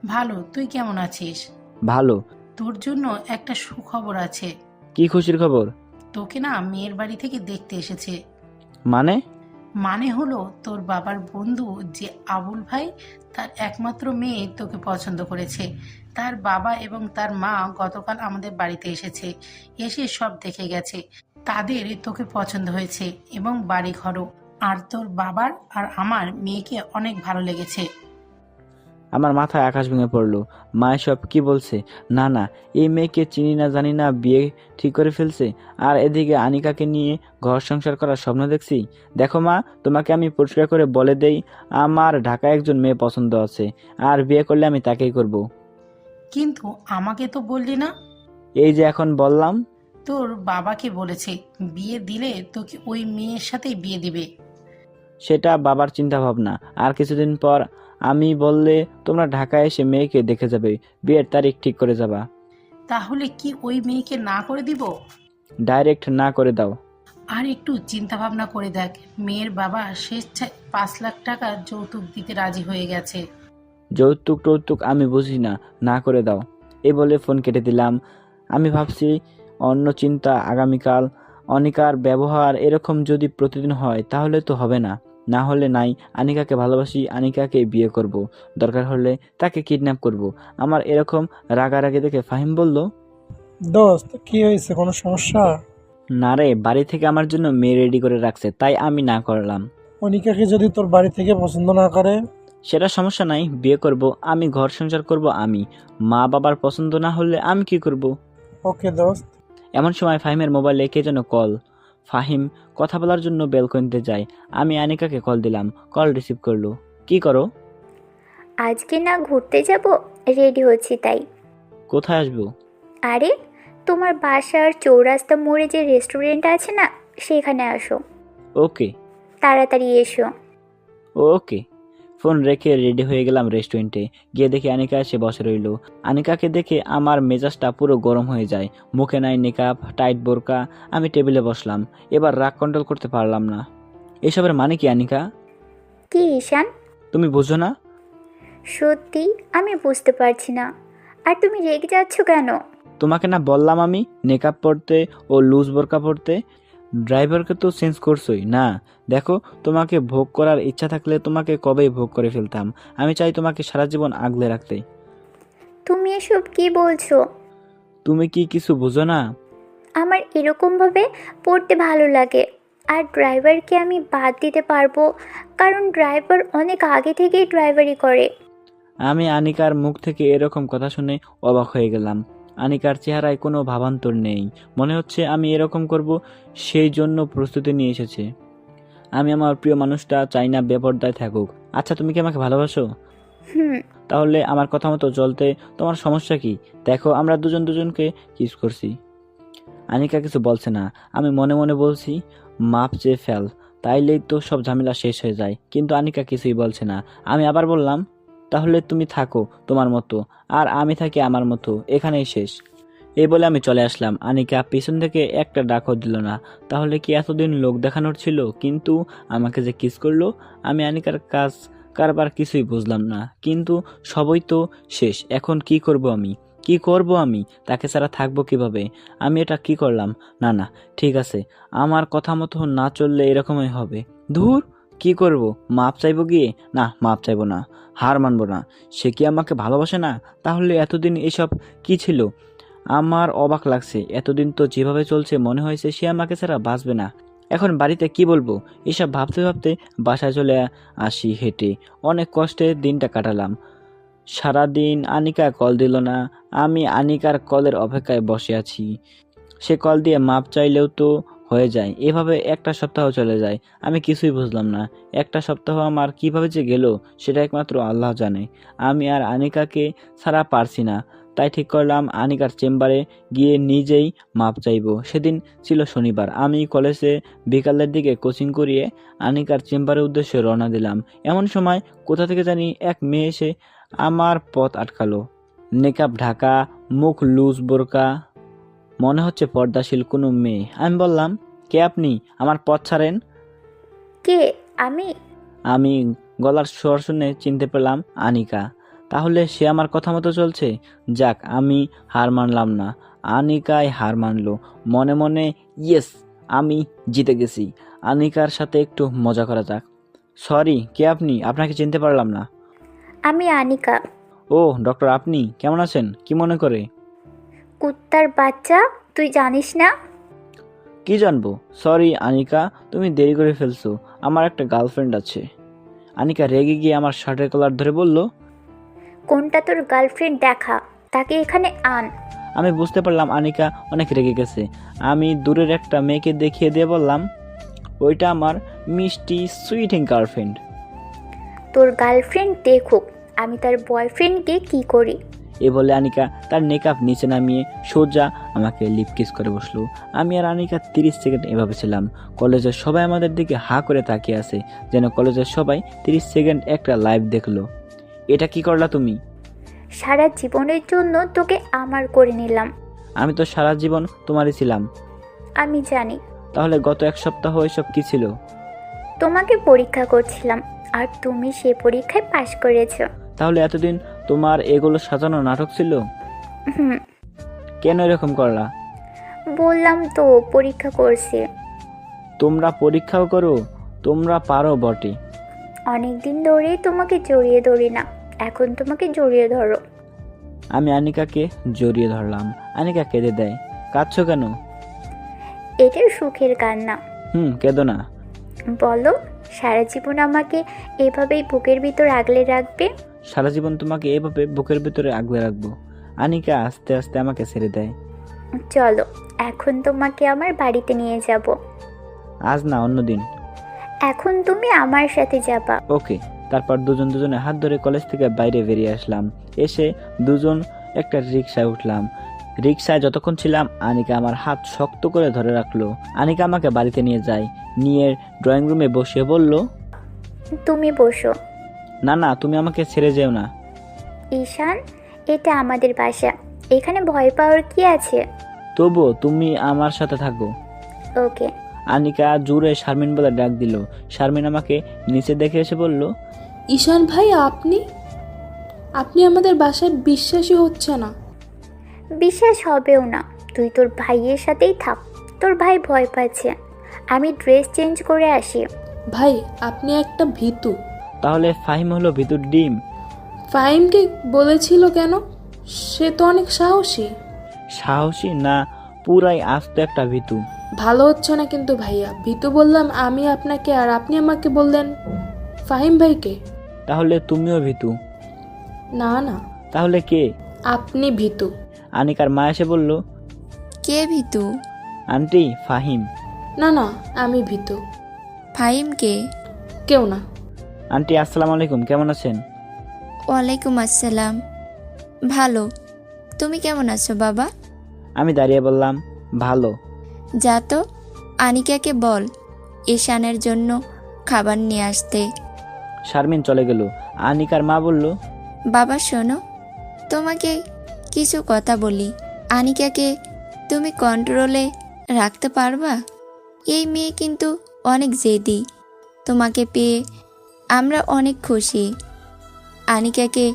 ভালো, তুই কেমন আছিস? ভালো। তোর জন্য একটা সুখবর আছে। কি খুশির খবর? তোকে না মেয়ের বাড়ি থেকে দেখতে এসেছে। মানে? মানে হলো তোর বাবার বন্ধু যে আবুল ভাই, তার একমাত্র মেয়ে তোকে পছন্দ করেছে। তার বাবা এবং তার মা গতকাল আমাদের বাড়িতে এসেছে, এসে সব দেখে গেছে। তাদের তোকে পছন্দ হয়েছে এবং বাড়ি ঘরও। আর তোর বাবার আর আমার মেয়েকে অনেক ভালো লেগেছে। আমার মাথায় আকাশ ভেঙে পড়লো। মা সব কি বলছে? না না, এই মেয়েকে চিনি না জানি না বিয়ে ঠিক করে ফেলছে, আর এদিকে আনিকাকে নিয়ে ঘর সংসার করার স্বপ্ন দেখছি। দেখো মা, তোমাকে আমি পরিষ্কার করে বলে দেই, আমার ঢাকায় একজন মেয়ে পছন্দ আছে, আর বিয়ে করলে আমি তাকেই করব। কিন্তু আমাকে তো বললি না। এই যে এখন বললাম। তোর বাবাকে বলেছে বিয়ে দিলে তোকে ওই মেয়ের সাথেই বিয়ে দিবে। সেটা বাবার চিন্তা ভাবনা। আর কিছুদিন পর আমি বললে তোমরা ঢাকায় এসে মেয়েকে দেখে যাবে, বিয়ের তারিখ ঠিক করে যাবা। তাহলে কি ওই মেয়েকে না করে দিব? ডাইরেক্ট না করে দাও। আর একটু চিন্তা ভাবনা করে দেখ, মেয়ের বাবা স্বেচ্ছায় 5 লাখ টাকা যৌতুক দিতে রাজি হয়ে গেছে। যৌতুক টৌতুক আমি বুঝি না, না করে দাও। এই বলে ফোন কেটে দিলাম। আমি ভাবছি অন্য চিন্তা, আগামীকাল অনিকার ব্যবহার এরকম যদি প্রতিদিন হয় তাহলে তো হবে না। না হলে নাই, আনিকাকে ভালোবাসি, আনিকাকে বিয়ে করব, দরকার হলে তাকে কিডন্যাপ করব। আমার এরকম রাগারাগি দেখে ফাহিম বলল, দোস্ত, কি হয়েছে? কোনো সমস্যা? না রে, বাড়ি থেকে আমার জন্য মেয়ে রেডি করে রাখছে, তাই আমি না করলাম। অনিকাকে যদি তোর বাড়ি থেকে পছন্দ না করে? সেটা সমস্যা নাই, বিয়ে করব আমি, ঘর সংসার করব আমি। মা বাবার পছন্দ না হলে আমি কি করব? ওকে দোস্ত। এমন সময় ফাহিমের মোবাইলে কে যেন কল। ফাহিম কথা বলার জন্য বেলকনিতে যায়। আমি আনিকাকে কল দিলাম, কল রিসিভ করলো। কি করো? আজকে না ঘুরতে যাব, রেডি হচ্ছি তাই। কোথায় আসবো? আরে, তোমার বাসার চৌরাস্তা মোড়ে যে রেস্টুরেন্ট আছে না, সেখানে আসো। ওকে। তাড়াতাড়ি এসো। ওকে। ফোন রেখে রেডি হয়ে গেলাম রেস্টুরেন্টে। গিয়ে দেখি আনিকা এসে বসে রইল। আনিকাকে দেখে আমার মেজাজটা পুরো গরম হয়ে যায়। মুখে নাই নেকাপ, টাইট বোরকা। আমি টেবিলে বসলাম। এবার রাগ কন্ট্রোল করতে পারলাম না। এসবের মানে কি আনিকা? কি ঈশান? তুমি বুঝো না? সত্যি আমি বুঝতে পারছি না। আর তুমি রেগে যাচ্ছ কেন? তোমাকে না বললাম আমি নেকাপ পরতে ও লুজ বোরকা পরতে? ড্রাইভারকে তো চেঞ্জ করছোই না। দেখো, তোমাকে ভোগ করার ইচ্ছা থাকলে তোমাকে কবেই ভোগ করে ফেলতাম। আমি চাই তোমাকে সারা জীবন আগলে রাখতে। তুমি এসব কি বলছো? তুমি কি কিছু বুঝো না? আমার এরকমভাবে পড়তে ভালো লাগে। আর ড্রাইভারকে আমি বাদ দিতে পারবো, কারণ ড্রাইভার অনেক আগে থেকেই ড্রাইভারি করে। আমি আনিকার মুখ থেকে এরকম কথা শুনে অবাক হয়ে গেলাম। আনিকার চেহারায় কোনো ভাবান্তর নেই। মনে হচ্ছে আমি এরকম করব সেই জন্য প্রস্তুতি নিয়ে এসেছে। আমি আমার প্রিয় মানুষটা চাই না বেপরদায় থাকুক। আচ্ছা, তুমি কি আমাকে ভালোবাসো? হুম। তাহলে আমার কথা মতো চলতে তোমার সমস্যা কি? দেখো, আমরা দুজন দুজনকে কিস করছি। আনিকা কিছু বলছে না। আমি মনে মনে বলছি, মাপ চেয়ে ফেল, তাইলেই তো সব ঝামেলা শেষ হয়ে যায়। কিন্তু আনিকা কিছুই বলছে না। আমি আবার বললাম, তাহলে তুমি থাকো তোমার মতো, আর আমি থাকি আমার মতো, এখানেই শেষ। এই বলে আমি চলে আসলাম। আনিকা পিছন থেকে একটা ডাকও দিল না। তাহলে কি এতদিন লোক দেখানোর ছিল? কিন্তু আমাকে যে কিস করলো। আমি আনিকার কাজ কারবার কিছুই বুঝলাম না। কিন্তু সবই তো শেষ। এখন কি করব আমি? কি করব আমি? তাকে ছাড়া থাকবো কিভাবে? আমি এটা কি করলাম? না না, ঠিক আছে, আমার কথা মতো না চললে এরকমই হবে। ধুর, কি করব? মাপ চাইবো গিয়ে? না, মাপ চাইবো না, হার মানবো না। সে কি আমাকে ভালোবাসে না? তাহলে এতদিন এসব কি ছিল? আমার অবাক লাগছে। এতদিন তো যেভাবে চলছে মনে হয়েছে সে আমাকে ছাড়া বাঁচবে না। এখন বাড়িতে কি বলবো? এসব ভাবতে ভাবতে বাসায় চলে আসি হেঁটে। অনেক কষ্টে দিনটা কাটালাম। সারাদিন আনিকা কল দিল না। আমি আনিকার কলের অপেক্ষায় বসে আছি। সে কল দিয়ে মাপ চাইলেও তো হয়ে যায়। এভাবে একটা সপ্তাহ চলে যায়, আমি কিছুই বুঝলাম না। একটা সপ্তাহ আমার কিভাবে যে গেল সেটা একমাত্র আল্লাহ জানে। আমি আর আনিকাকে ছাড়া পারছি না, তাই ঠিক করলাম আনিকার চেম্বারে গিয়ে নিজেই মাপ চাইবো। সেদিন ছিল শনিবার। আমি কলেজে বিকালের দিকে কোচিং করিয়ে আনিকার চেম্বারের উদ্দেশ্যে রওনা দিলাম। এমন সময় কোথা থেকে জানি এক মেয়ে এসে আমার পথ আটকালো। নেকাব ঢাকা, মুখ লুজ বোরকা, মনে হচ্ছে পর্দাশীল কোনো মেয়ে। আমি বললাম, কে আপনি? আমার পথ ছাড়েন। কে? আমি? আমি গলার স্বর শুনে চিনতে পেলাম আনিকা। তাহলে সে আমার কথা মতো চলছে। যাক, আমি হার মানলাম না, আনিকাই হার মানলো। মনে মনে ইয়েস, আমি জিতে গেছি। আনিকার সাথে একটু মজা করা যাক। সরি, কে আপনি? আপনাকে চিনতে পারলাম না। আমি আনিকা। ও ডক্টর, আপনি কেমন আছেন? কি মনে করে? কুত্তার বাচ্চা, তুই জানিস না? কি জানবো? সরি আনিকা, তুমি দেরি করে ফেলছো। আমার একটা গার্লফ্রেন্ড আছে। আনিকা রেগে গিয়ে আমার শার্টের কলার ধরে বলল, কোনটা তোর গার্লফ্রেন্ড? দেখা, তাকে এখানে আন। আমি বুঝতে পারলাম আনিকা অনেক রেগে গেছে। আমি দূরের একটা মেয়েকে দেখিয়ে দিয়ে বললাম, ওইটা আমার মিষ্টি সুইটিং গার্লফ্রেন্ড। তোর গার্লফ্রেন্ড দেখুক আমি তার বয়ফ্রেন্ডকে কি করি। এ বলে আনিকা তার নেকআপ নিচে নামিয়ে সোজা আমাকে লিপ কিস করে বসলো। আমি আর আনিকা 30 সেকেন্ড এভাবে ছিলাম। কলেজের সবাই আমাদের দিকে হা করে তাকিয়ে আছে, যেন কলেজের সবাই 30 সেকেন্ড একটা লাইভ দেখলো। এটা কি করলা তুমি? সারা জীবনের জন্য তোকে আমার করে নিলাম। আমি তো সারা জীবন তোমারই ছিলাম। আমি জানি। তাহলে গত এক সপ্তাহ এসব কি ছিল? তোমাকে পরীক্ষা করছিলাম আর তুমি সে পরীক্ষায় পাশ করেছো। তাহলে এতদিন তোমার এগুলো সাজানো নাটক ছিল? হুম, কেন এরকম করলা? বললাম তো পরীক্ষা করছি। তোমরা পরীক্ষাও করো? তোমরা পারো বটে। অনেকদিন ধরেই তোমাকে জড়িয়ে ধরি না, এখন তোমাকে জড়িয়ে ধরো। আমি আনিকাকে জড়িয়ে ধরলাম। আনিকা কেঁদে দেয়। কাঁদছো কেন? এটা সুখের কান্না। কেঁদো না। বলো, সারা জীবন আমাকে এভাবেই বুকের ভিতর আগলে রাখবে? সারা জীবন তোমাকে এভাবে বুকের ভিতরে আগলে রাখবো। আনিকা আস্তে আস্তে আমাকে ছেড়ে দেয়। চলো, এখন তোমাকে আমার বাড়িতে নিয়ে যাব। আজ না, অন্যদিন। এখন তুমি আমার সাথে যাবা। ওকে। তারপর দুজনে হাত ধরে কলেজ থেকে বাইরে বেরিয়ে আসলাম। এসে দুজন একটা রিক্সায় উঠলাম। রিক্সায় যতক্ষণ ছিলাম আনিকা আমার হাত শক্ত করে ধরে রাখলো। আনিকা আমাকে বাড়িতে নিয়ে যায়, নিয়ে ড্রয়িং রুমে বসিয়ে বলল, তুমি বসো। না না, তুমি আমাকে ছেড়ে যেও না। ঈশান, এটা আমাদের বাসা, এখানে ভয় পাওয়ার কি আছে? তবুও তুমি আমার সাথে থাকো। ওকে। আনিকা জোরে শারমিন বলে ডাক দিল। শারমিন আমাকে নিচে দেখে এসে বলল, ঈশান ভাই, আপনি আপনি আমাদের বাসায় বিশ্বাসই হচ্ছে না। বিশ্বাস হবেও না, তুই তোর ভাইয়ের সাথেই থাক। তোর ভাই ভয় পাচ্ছে, আমি ড্রেস চেঞ্জ করে আসি। ভাই, আপনি একটা ভীতু। তাহলে ফাহিম হলো ভিতর ডিম? ফাহিমকে বলেছিল কেন? সে তো অনেক সাহসী। সাহসী না, পুরাই আস্ত একটা ভিতু। ভালো হচ্ছে না কিন্তু ভাইয়া। ভীতু বললাম আমি আপনাকে, আর আপনি আমাকে বললেন ফাহিম ভাইকে। তাহলে তুমিও ভিতু? না না, তাহলে কে? আপনি ভীতু। আনিকার মা এসে বলল, কে ভীতু? আন্টি, ফাহিম। না না, আমি ভীতু। ফাহিম কে? কেউ না। আন্টি আসসালামু আলাইকুম, কেমন আছেন? ওয়ালাইকুম আসসালাম। ভালো। তুমি কেমন আছো বাবা? আমি দাঁড়িয়ে বললাম, ভালো। যা তো, আনিকাকে বল ঈশানের জন্য খাবার নিয়ে আসতে। শারমিন চলে গেল। আনিকার মা বলল, বাবা শোনো, তোমাকে কিছু কথা বলি। আনিকাকে তুমি কন্ট্রোলে রাখতে পারবা? এই মেয়ে কিন্তু অনেক জেদি। তোমাকে পেয়ে আমরা অনেক খুশি। আনিকাকে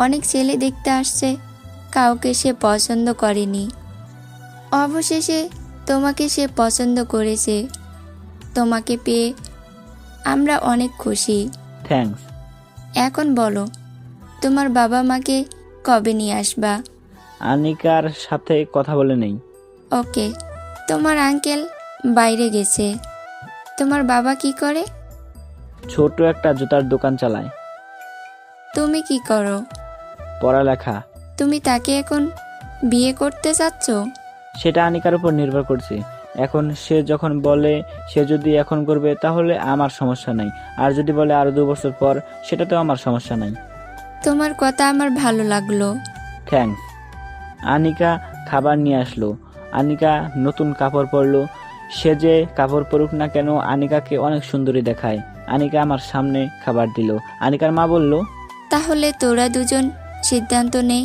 অনেক ছেলে দেখতে আসছে, কাউকে সে পছন্দ করেনি। অবশেষে তোমাকে সে পছন্দ করেছে। তোমাকে পেয়ে আমরা অনেক খুশি। থ্যাঙ্কস। এখন বলো, তোমার বাবা মাকে কবে নিয়ে আসবা? আনিকার সাথে কথা বলে নেই। ওকে। তোমার আঙ্কেল বাইরে গেছে। তোমার বাবা কি করে? ছোট একটা জুতার দোকান চালায়। তুমি কি করো? পড়ালেখা। তুমি তাকে এখন বিয়ে করতে চাচ্ছ? সেটা আনিকার উপর নির্ভর করছে। এখন সে যখন বলে সে যদি এখন করবে তাহলে আমার সমস্যা নাই, আর যদি বলে আরো 2 বছর পর, সেটাতেও আমার সমস্যা নাই। তোমার কথা আমার ভালো লাগলো। থ্যাঙ্কস। আনিকা খাবার নিয়ে আসলো। আনিকা নতুন কাপড় পরলো। সে যে কাপড় পরুক না কেন, আনিকাকে অনেক সুন্দরী দেখায়। আনিকা আমার সামনে খাবার দিল। আনিকার মা বলল, তাহলে তোরা দুজন সিদ্ধান্ত নেই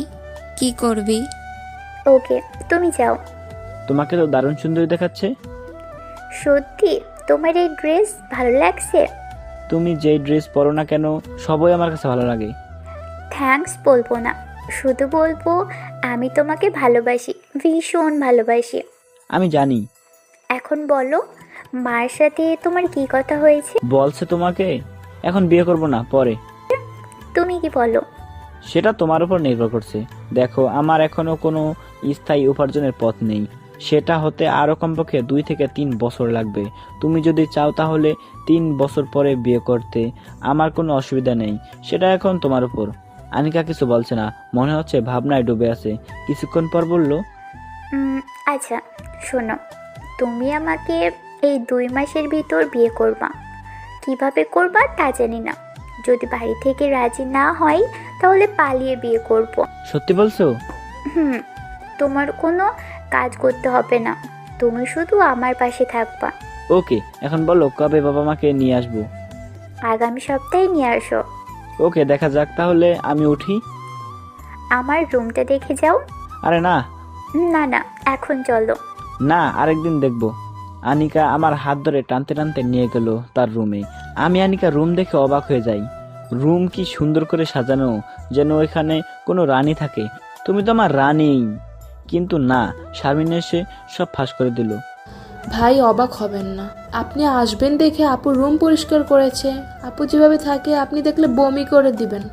কি করবি। ওকে, তুমি যাও। তোমাকে তো দারুণ সুন্দরী দেখাচ্ছে। সত্যি তোমার এই ড্রেস ভালো লাগছে। তুমি যেই ড্রেস পরো না কেন সবই আমার কাছে ভালো লাগে। থ্যাঙ্কস বলবো না, শুধু বলবো আমি তোমাকে ভালোবাসি, ভীষণ ভালোবাসি। আমি জানি। এখন বলো, মার সাথে তোমার কি কথা হয়েছে? বলছে তোমাকে এখন বিয়ে করব না, পরে। তুমি কি বলো? সেটা তোমার উপর নির্ভর করছে। দেখো, আমার এখনো কোনো স্থায়ী উপার্জনের পথ নেই। সেটা হতে আরো কমপক্ষে 2 থেকে 3 বছর লাগবে। তুমি যদি চাও তাহলে 3 বছর পরে বিয়ে করতে আমার কোনো অসুবিধা নেই। সেটা এখন তোমার উপর। আনিকা কিছু বলছে না, মনে হচ্ছে ভাবনায় ডুবে আছে। কিছুক্ষণ পর বলল, আচ্ছা শোনো, তুমি আমাকে এই 2 মাসের ভিতর বিয়ে করবা। কিভাবে করবা তা জানি না। যদি বাড়ি থেকে রাজি না হয় তাহলে পালিয়ে বিয়ে করব। সত্যি বলছো? তোমার কোনো কাজ করতে হবে না, তুমি শুধু আমার পাশে থাকবা। ওকে, এখন বলো কবে বাবা মাকে নিয়ে আসবো? আগামী সপ্তাহে নিয়ে আসো। ওকে, দেখা যাক। তাহলে আমি উঠি? আমার রুমটা দেখে যাও। আরে না না না, এখন চলো। না, আরেকদিন দেখবো। আনিকা আমার হাত ধরে টানতে টানতে নিয়ে গেল তার রুমে। আমি আনিকা রুম দেখে অবাক হয়ে যাই। রুম কি সুন্দর করে সাজানো, যেন এখানে কোনো রানী থাকে। তুমি তো আমার রানী। কিন্তু না, শারমিন এসে সব ফাঁস করে দিল। ভাই অবাক হবেন না, আপনি আসবেন দেখে আপু রুম পরিষ্কার করেছে। আপু যেভাবে থাকে আপনি দেখলে বমি করে দিবেন।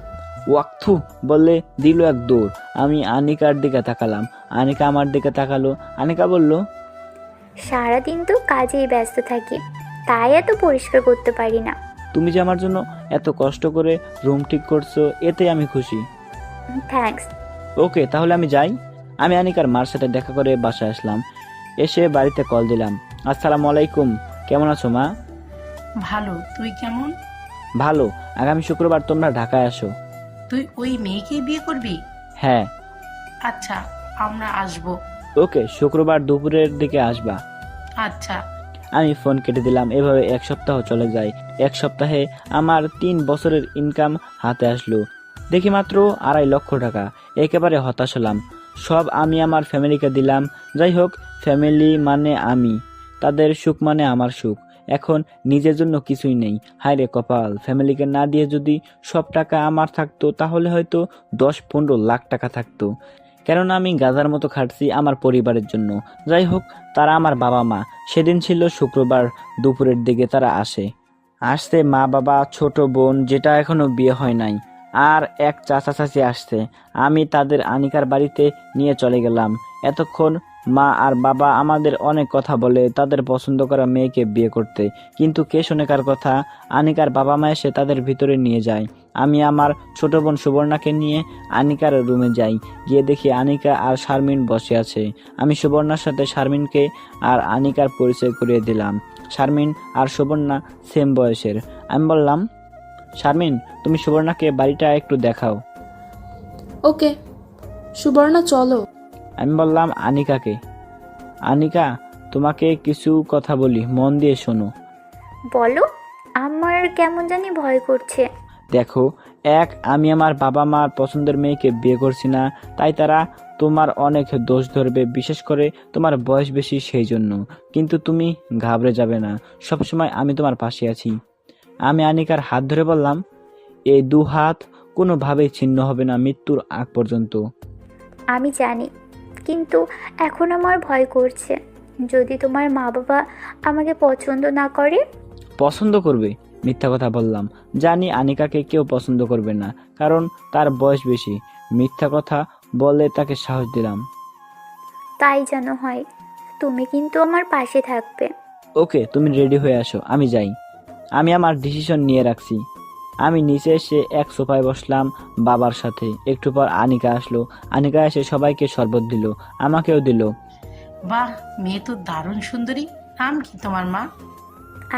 ওয়াক্থু বললে দিল এক দৌড়। আমি আনিকার দিকে তাকালাম, আনিকা আমার দিকে তাকালো। আনিকা বলল, সারাদিন তো কাজেই ব্যস্ত থাকি, তাই এত পরিষ্কার করতে পারি না। তুমি যে আমার জন্য এত কষ্ট করে রুম ঠিক করছো, এতে আমি খুশি। থ্যাঙ্কস। ওকে, তাহলে আমি যাই। আমি আনিকার মার সাথে দেখা করে বাসায় আসলাম। এসে বাড়িতে কল দিলাম। আসসালামু আলাইকুম, কেমন আছো মা? ভালো, তুই কেমন? ভালো। আগামী শুক্রবার তোমরা ঢাকায় আসো। তুই ওই মেয়েকে বিয়ে করবি? হ্যাঁ। আচ্ছা, আমরা আসবো। ওকে, শুক্রবার দুপুরের দিকে আসবা। আচ্ছা। আমি ফোন কেটে দিলাম। এভাবে 1 সপ্তাহ চলে যায়। 1 সপ্তাহে আমার 3 বছরের ইনকাম হাতে আসলো। দেখি মাত্র 2.5 লক্ষ টাকা। একেবারে হতাশ হলাম। সব আমি আমার ফ্যামিলিকে দিলাম। যাই হোক, ফ্যামিলি মানে আমি, তাদের সুখ মানে আমার সুখ। এখন নিজের জন্য কিছুই নেই। হায় রে কপাল, ফ্যামিলিকে না দিয়ে যদি সব টাকা আমার থাকতো তাহলে হয়তো 10-15 লাখ টাকা থাকতো। কেননা আমি গাধার মতো খাটছি আমার পরিবারের জন্য। যাই হোক, তারা আমার বাবা মা। সেদিন ছিল শুক্রবার দুপুরের দিকে তারা আসছে মা বাবা, ছোট বোন যেটা এখনো বিয়ে হয় নাই, আর এক চাচা চাচি আসছে। আমি তাদের আনিকার বাড়িতে নিয়ে চলে গেলাম। এতক্ষণ মা আর বাবা আমাদের অনেক কথা বলে তাদের পছন্দ করা মেয়েকে বিয়ে করতে, কিন্তু কে শোনে কার কথা। আনিকার বাবা মা এসে তাদের ভিতরে নিয়ে যায়। আমি আমার ছোট বোন সুবর্ণাকে নিয়ে আনিকার রুমে যাই। গিয়ে দেখি আনিকা আর শারমিন বসে আছে। আমি সুবর্ণার সাথে শারমিনকে আর আনিকার পরিচয় করিয়ে দিলাম। শারমিন আর সুবর্ণা সেম বয়সের। আমি বললাম, শারমিন, তুমি সুবর্ণাকে বাড়িটা একটু দেখাও। ওকে সুবর্ণা, চলো। আমি বললাম আনিকাকে, আনিকা, তোমাকে কিছু কথা বলি, মন দিয়ে শোনো। বলো। আমার কেমন জানি ভয় করছে। দেখো, আমি আমার বাবা মার পছন্দের মেয়েকে বিয়ে করছি না, তাই তারা তোমার অনেক দোষ ধরবে, বিশেষ করে তোমার বয়স বেশি সেই জন্য। কিন্তু তুমি ঘাবড়ে যাবে না, সবসময় আমি তোমার পাশে আছি। আমি আনিকার হাত ধরে বললাম, এই 2 হাত কোনোভাবেই ছিন্ন হবে না মৃত্যুর আগ পর্যন্ত। আমি জানি, কিন্তু এখন আমার ভয় করছে। যদি তোমার মা বাবা আমাকে পছন্দ না করে? পছন্দ করবে? মিথ্যা কথা বললাম। জানি আনিকাকে কেউ পছন্দ করবে না, কারণ তার বয়স বেশি। মিথ্যা কথা বলে তাকে সাহস দিলাম। তাই যেন হয়। তুমি কিন্তু আমার পাশে থাকবে। ওকে, তুমি রেডি হয়ে আসো, আমি যাই। আমি আমার ডিসিশন নিয়ে রাখছি। আমি নিচে এসে এক সোফায় বসলাম বাবার সাথে। একটু পর আনিকা আসলো। আনিকা এসে সবাইকে শরবত দিল, আমাকেও দিল। বাহ, মেয়ে তো দারুণ সুন্দরী। নাম কি তোমার মা?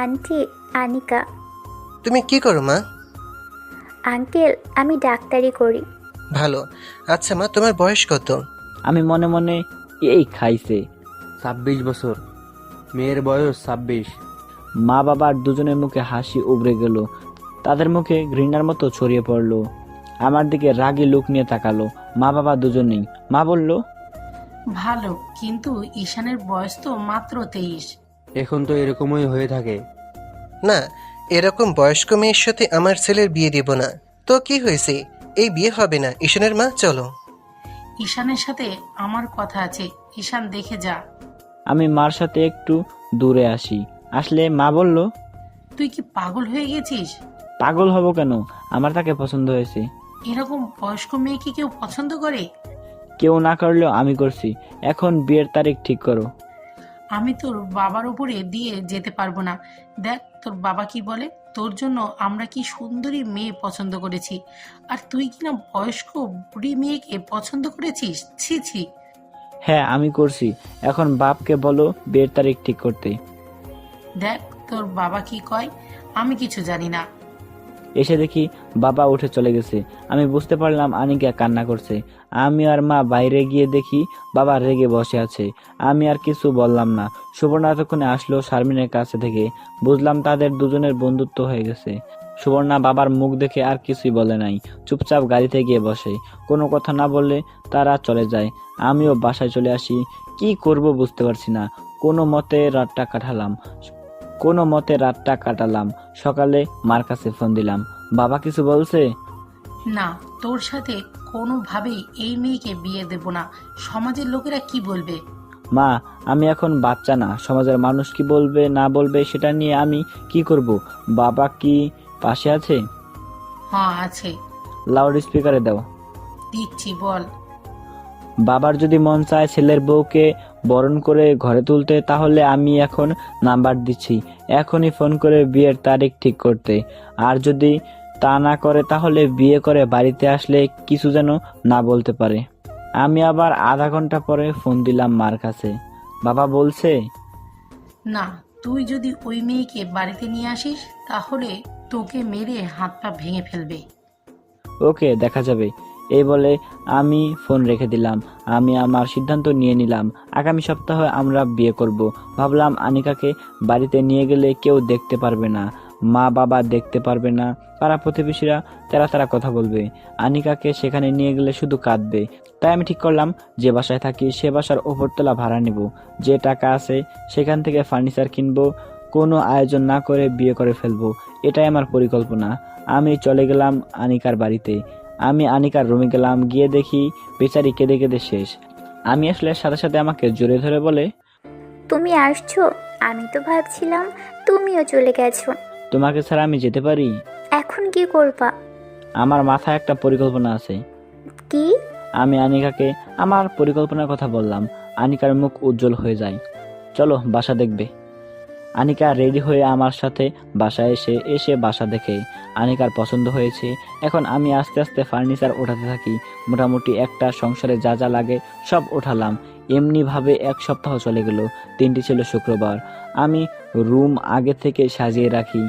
আন্টি আনিকা। তুমি কি করো মা? আঙ্কেল, আমি ডাক্তারি করি। ভালো। আচ্ছা মা, তোমার বয়স কত? আমি মনে মনে এই খাইছে। 26 বছর। মেয়ের বয়স 26। মা বাবার দুজনের মুখে হাসি উবড়ে গেল, তাদের মুখে ঘৃণার মতো ছড়িয়ে পড়লো। আমার দিকে রাগী লোক নিয়ে তাকালো। মা বাবা দুজনেই। মা বলল, ভালো, কিন্তু ঈশানের বয়স তো মাত্র 23। এখন তো এরকমই হয়ে থাকে। না, এরকম বয়স্ক মেয়ের সাথে আমার ছেলের বিয়ে দিব না। তো কি হয়েছে? এই বিয়ে হবে না। ঈশানের মা, চলো। ঈশানের সাথে আমার কথা আছে, ঈশান দেখে যা। আমি মার সাথে একটু দূরে আসি। আসলে মা বলল, তুই কি পাগল হয়ে গেছিস? পাগল হব কেন? আমার তাকে পছন্দ হয়েছে। এরকম বয়স্ক মেয়েকে কেউ পছন্দ করে? কেউ না করলেও আমি করছি। এখন বিয়ের তারিখ ঠিক করো। আমি তোর বাবার উপরে দিয়ে যেতে পারবো না। দেখ তোর বাবা কি বলে। তোর জন্য আমরা কি সুন্দরী মেয়ে পছন্দ করেছি, আর তুই কিনা বয়স্ক বুড়ি মেয়েকে পছন্দ করেছিস। ছি ছি। হ্যাঁ, আমি করছি। এখন বাপকে বলো বিয়ের তারিখ ঠিক করতে। দেখ তোর বাবা কি কয়, আমি কিছু জানি না। এসে দেখি বাবা উঠে চলে গেছে। আমি বুঝতে পারলাম আনিকা কান্না করছে। আমি আর মা বাইরে গিয়ে দেখি বাবা রেগে বসে আছে। আমি আর কিছু বললাম না। সুবর্ণা এতক্ষণে আসলো শারমিনের কাছে থেকে। বুঝলাম তাদের দুজনের বন্ধুত্ব হয়ে গেছে। সুবর্ণা বাবার মুখ দেখে আর কিছুই বলে নাই, চুপচাপ গাড়িতে গিয়ে বসে। কোনো কথা না বললে তারা চলে যায়। আমিও বাসায় চলে আসি। কি করব বুঝতে পারছি না। কোনো মতে রাতটা কাটালাম। সকালে মার কাছে ফোন দিলাম। বাবা কিছু বলছে? না, তোর সাথে কোনোভাবেই এই মেয়েকে বিয়ে দেব না। সমাজের লোকেরা কি বলবে? মা, আমি এখন বাচ্চা না। সমাজের মানুষ কি বলবে না বলবে সেটা নিয়ে আমি কি করব? বাবা কি পাশে আছে? হ্যাঁ আছে। লাউড স্পিকারে দাও। দিচ্ছি, বল। বাবার যদি মন চায় ছেলের বউকে বরণ করে ঘরে তুলতে, তাহলে আমি এখন নাম্বার দিচ্ছি, এখনই ফোন করে বিয়ের তারিখ ঠিক করতে। আর যদি তা না করে তাহলে বিয়ে করে বাড়িতে আসলে কিছু যেন না বলতে পারে। আমি আবার আধা ঘন্টা পরে ফোন দিলাম মার কাছে। বাবা বলছে, না, তুই যদি ওই মেয়েকে বাড়িতে নিয়ে আসিস তাহলে তোকে মেরে হাত পা ভেঙে ফেলবে। ওকে, দেখা যাবে। এই বলে আমি ফোন রেখে দিলাম। আমি আমার সিদ্ধান্ত নিয়ে নিলাম, আগামী সপ্তাহে আমরা বিয়ে করব। ভাবলাম আনিকাকে বাড়িতে নিয়ে গেলে কেউ দেখতে পারবে না, মা বাবা দেখতে পারবে না, পাড়া প্রতিবেশীরা তারা কথা বলবে। আনিকাকে সেখানে নিয়ে গেলে শুধু কাঁদবে। তাই আমি ঠিক করলাম যে বাসায় থাকি সে বাসার ওপরতলা ভাড়া নেব। যে টাকা আছে সেখান থেকে ফার্নিচার কিনবো। কোনো আয়োজন না করে বিয়ে করে ফেলবো, এটাই আমার পরিকল্পনা। আমি চলে গেলাম আনিকার বাড়িতে। আমি আনিকার রুমে গেলাম। গিয়ে দেখি বেচারি কেঁদে কেঁদে শেষ। আমি আসলে সাথে সাথে আমাকে জোরে ধরে বলে, তুমি আসছো? আমি তো ভাবছিলাম তুমিও চলে গেছো। তোমাকে ছাড়া আমি যেতে পারি? এখন কি করবা? আমার মাথায় একটা পরিকল্পনা আছে। কি? আমি আনিকাকে আমার পরিকল্পনার কথা বললাম। আনিকার মুখ উজ্জ্বল হয়ে যায়। চলো বাসা দেখবে। আনিকা রেডি হয়ে আমার সাথে বাসায় এসে বাসা দেখে আনিকার পছন্দ হয়েছে। এখন আমি আস্তে আস্তে ফার্নিচার ওঠাতে থাকি। মোটামুটি একটা সংসারে যা যা লাগে সব ওঠালাম। এমনিভাবে এক সপ্তাহ চলে গেল। দিনটি ছিল শুক্রবার। আমি রুম আগে থেকে সাজিয়ে রাখি।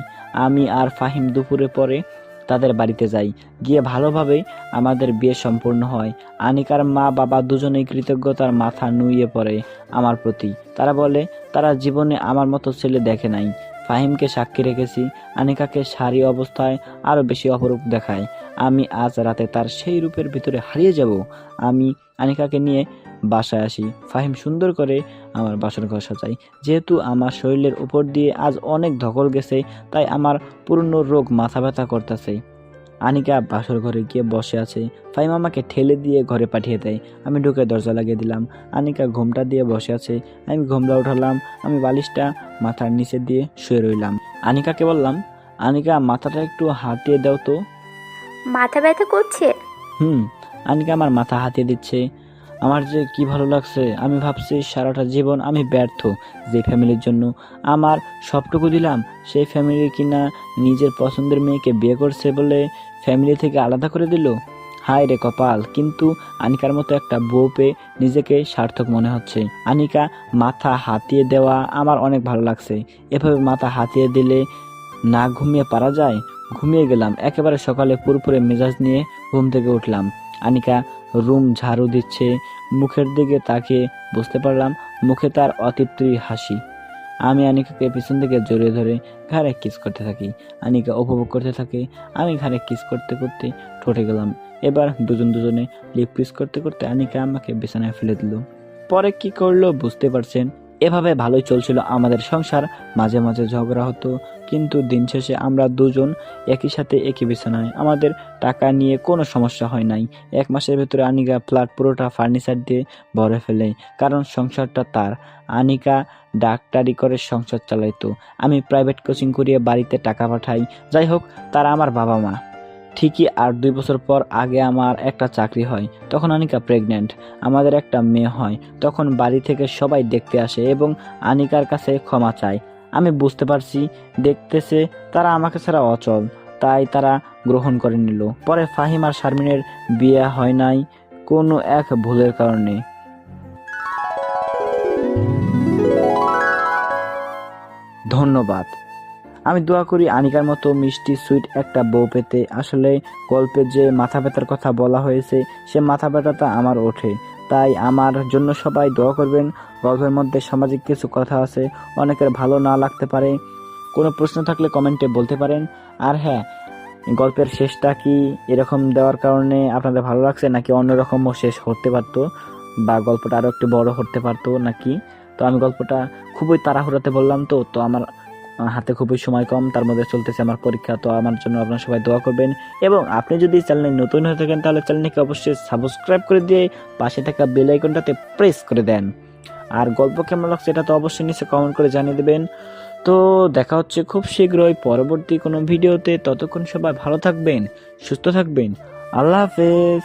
আমি আর ফাহিম দুপুরে পরে তাদের বাড়িতে যাই। গিয়ে ভালোভাবেই আমাদের বিয়ে সম্পূর্ণ হয়। আনিকার মা বাবা দুজনেই কৃতজ্ঞতার মাথা নুইয়ে পড়ে আমার প্রতি। তারা বলে তারা জীবনে আমার মতো ছেলে দেখে নাই। ফাহিমকে সাক্ষী রেখেছি। আনিকাকে সারি অবস্থায় আরো বেশি অপরূপ দেখায়। আমি আজ রাতে তার সেই রূপের ভিতরে হারিয়ে যাব। আমি আনিকাকে নিয়ে বাসায় আসি। ফাহিম সুন্দর করে আমার বাসর ঘর সাজাই। যেহেতু আমার শরীরের উপর দিয়ে আজ অনেক ধকল গেছে, তাই আমার পুরনো রোগ মাথা ব্যথা করতেছে। আনিকা বাসর ঘরে গিয়ে বসে আছে। ফাহিম আমাকে ঠেলে দিয়ে ঘরে পাঠিয়ে দেয়। আমি ঢুকে দরজা লাগিয়ে দিলাম। আনিকা ঘোমটা দিয়ে বসে আছে। আমি ঘোমটা উঠালাম। আমি বালিশটা মাথার নিচে দিয়ে শুয়ে রইলাম। আনিকাকে বললাম, আনিকা মাথাটা একটু হাতিয়ে দাও তো। মাথা ব্যথা করছে? আনিকা আমার মাথা হাতিয়ে দিচ্ছে। আমার যে কি ভালো লাগছে। আমি ভাবছি সারাটা জীবন আমি ব্যর্থ। যে ফ্যামিলির জন্য আমার সবটুকু দিলাম, সেই ফ্যামিলি কিনা নিজের পছন্দের মেয়েকে বিয়ে করছে বলে ফ্যামিলি থেকে আলাদা করে দিল। হায় রে কপাল, কিন্তু আনিকার মতো একটা বউ পেয়ে নিজেকে সার্থক মনে হচ্ছে। আনিকা মাথা হাতিয়ে দেওয়া আমার অনেক ভালো লাগছে। এভাবে মাথা হাতিয়ে দিলে না ঘুমিয়ে পারা যায়? ঘুমিয়ে গেলাম একেবারে সকালে পুরোপুরি মেজাজ নিয়ে ঘুম থেকে উঠলাম। আনিকা রুম ঝাড়ু দিচ্ছে, মুখের দিকে তাকিয়ে বুঝতে পারলাম মুখে তার অতৃপ্তির হাসি। আমি আনিকাকে পিছন থেকে জড়িয়ে ধরে ঘাড়ে কিস করতে থাকি। আনিকা উপভোগ করতে থাকে, আমি ঘাড়ে কিস করতে করতে ঠোঁটে গেলাম। এবার দুজনে লিপ কিস করতে করতে আনিকা আমাকে বিছানায় ফেলে দিল। পরে কি করলো বুঝতে পারছেন। এভাবে ভালোই চলছিল আমাদের সংসার। মাঝে মাঝে ঝগড়া হতো, কিন্তু দিন শেষে আমরা দুজন একই সাথে একই বিছানায়। আমাদের টাকা নিয়ে কোনো সমস্যা হয় নাই। 1 মাসের ভেতরে আনিকা ফ্ল্যাট পুরোটা ফার্নিচার দিয়ে ভরে ফেলে, কারণ সংসারটা তার। আনিকা ডাক্তারি করে সংসার চালাইতো, আমি প্রাইভেট কোচিং করিয়ে বাড়িতে টাকা পাঠাই। যাই হোক, তারা আমার বাবা মা। ঠিকই 8-2 বছর পর আগে আমার একটা চাকরি হয়, তখন আনিকা প্রেগনেন্ট। আমাদের একটা মেয়ে হয়, তখন বাড়ি থেকে সবাই দেখতে আসে এবং আনিকার কাছে ক্ষমা চায়। আমি বুঝতে পারছি দেখতেছে তারা আমাকে ছাড়া অচল, তাই তারা গ্রহণ করে নিল। পরে ফাহিম আর শারমিনের বিয়ে হয় নাই কোনো এক ভুলের কারণে। ধন্যবাদ। আমি দোয়া করি আনিকার মতো মিষ্টি সুইট একটা বউ পেতে। আসলে গল্পে যে মাথা ব্যথার কথা বলা হয়েছে, সে মাথা ব্যথাটা আমার ওঠে, তাই আমার জন্য সবাই দোয়া করবেন। গল্পের মধ্যে সামাজিক কিছু কথা আছে, অনেকের ভালো না লাগতে পারে। কোনো প্রশ্ন থাকলে কমেন্টে বলতে পারেন। আর হ্যাঁ, গল্পের শেষটা কি এরকম দেওয়ার কারণে আপনাদের ভালো লাগছে, নাকি অন্যরকমও শেষ হতে পারতো, বা গল্পটা আরও একটু বড় হতে পারতো নাকি? তো আমি গল্পটা খুবই তাড়াহুড়োতে বললাম, তো আমার হাতে খুবই সময় কম, তার মধ্যে চলতেছে আমার পরীক্ষা। তো আমার জন্য আপনারা সবাই দোয়া করবেন, এবং আপনি যদি চ্যানেলে নতুন হয়ে থাকেন তাহলে চ্যানেলটিকে অবশ্যই সাবস্ক্রাইব করে দিয়ে পাশে থাকা বেল আইকনটাতে প্রেস করে দেন। আর গল্প কেমন লাগছে এটা তো অবশ্যই নিচে কমেন্ট করে জানিয়ে দেবেন। তো দেখা হচ্ছে খুব শীঘ্রই পরবর্তী কোনো ভিডিওতে। ততক্ষণ সবাই ভালো থাকবেন, সুস্থ থাকবেন। আল্লাহ হাফেজ।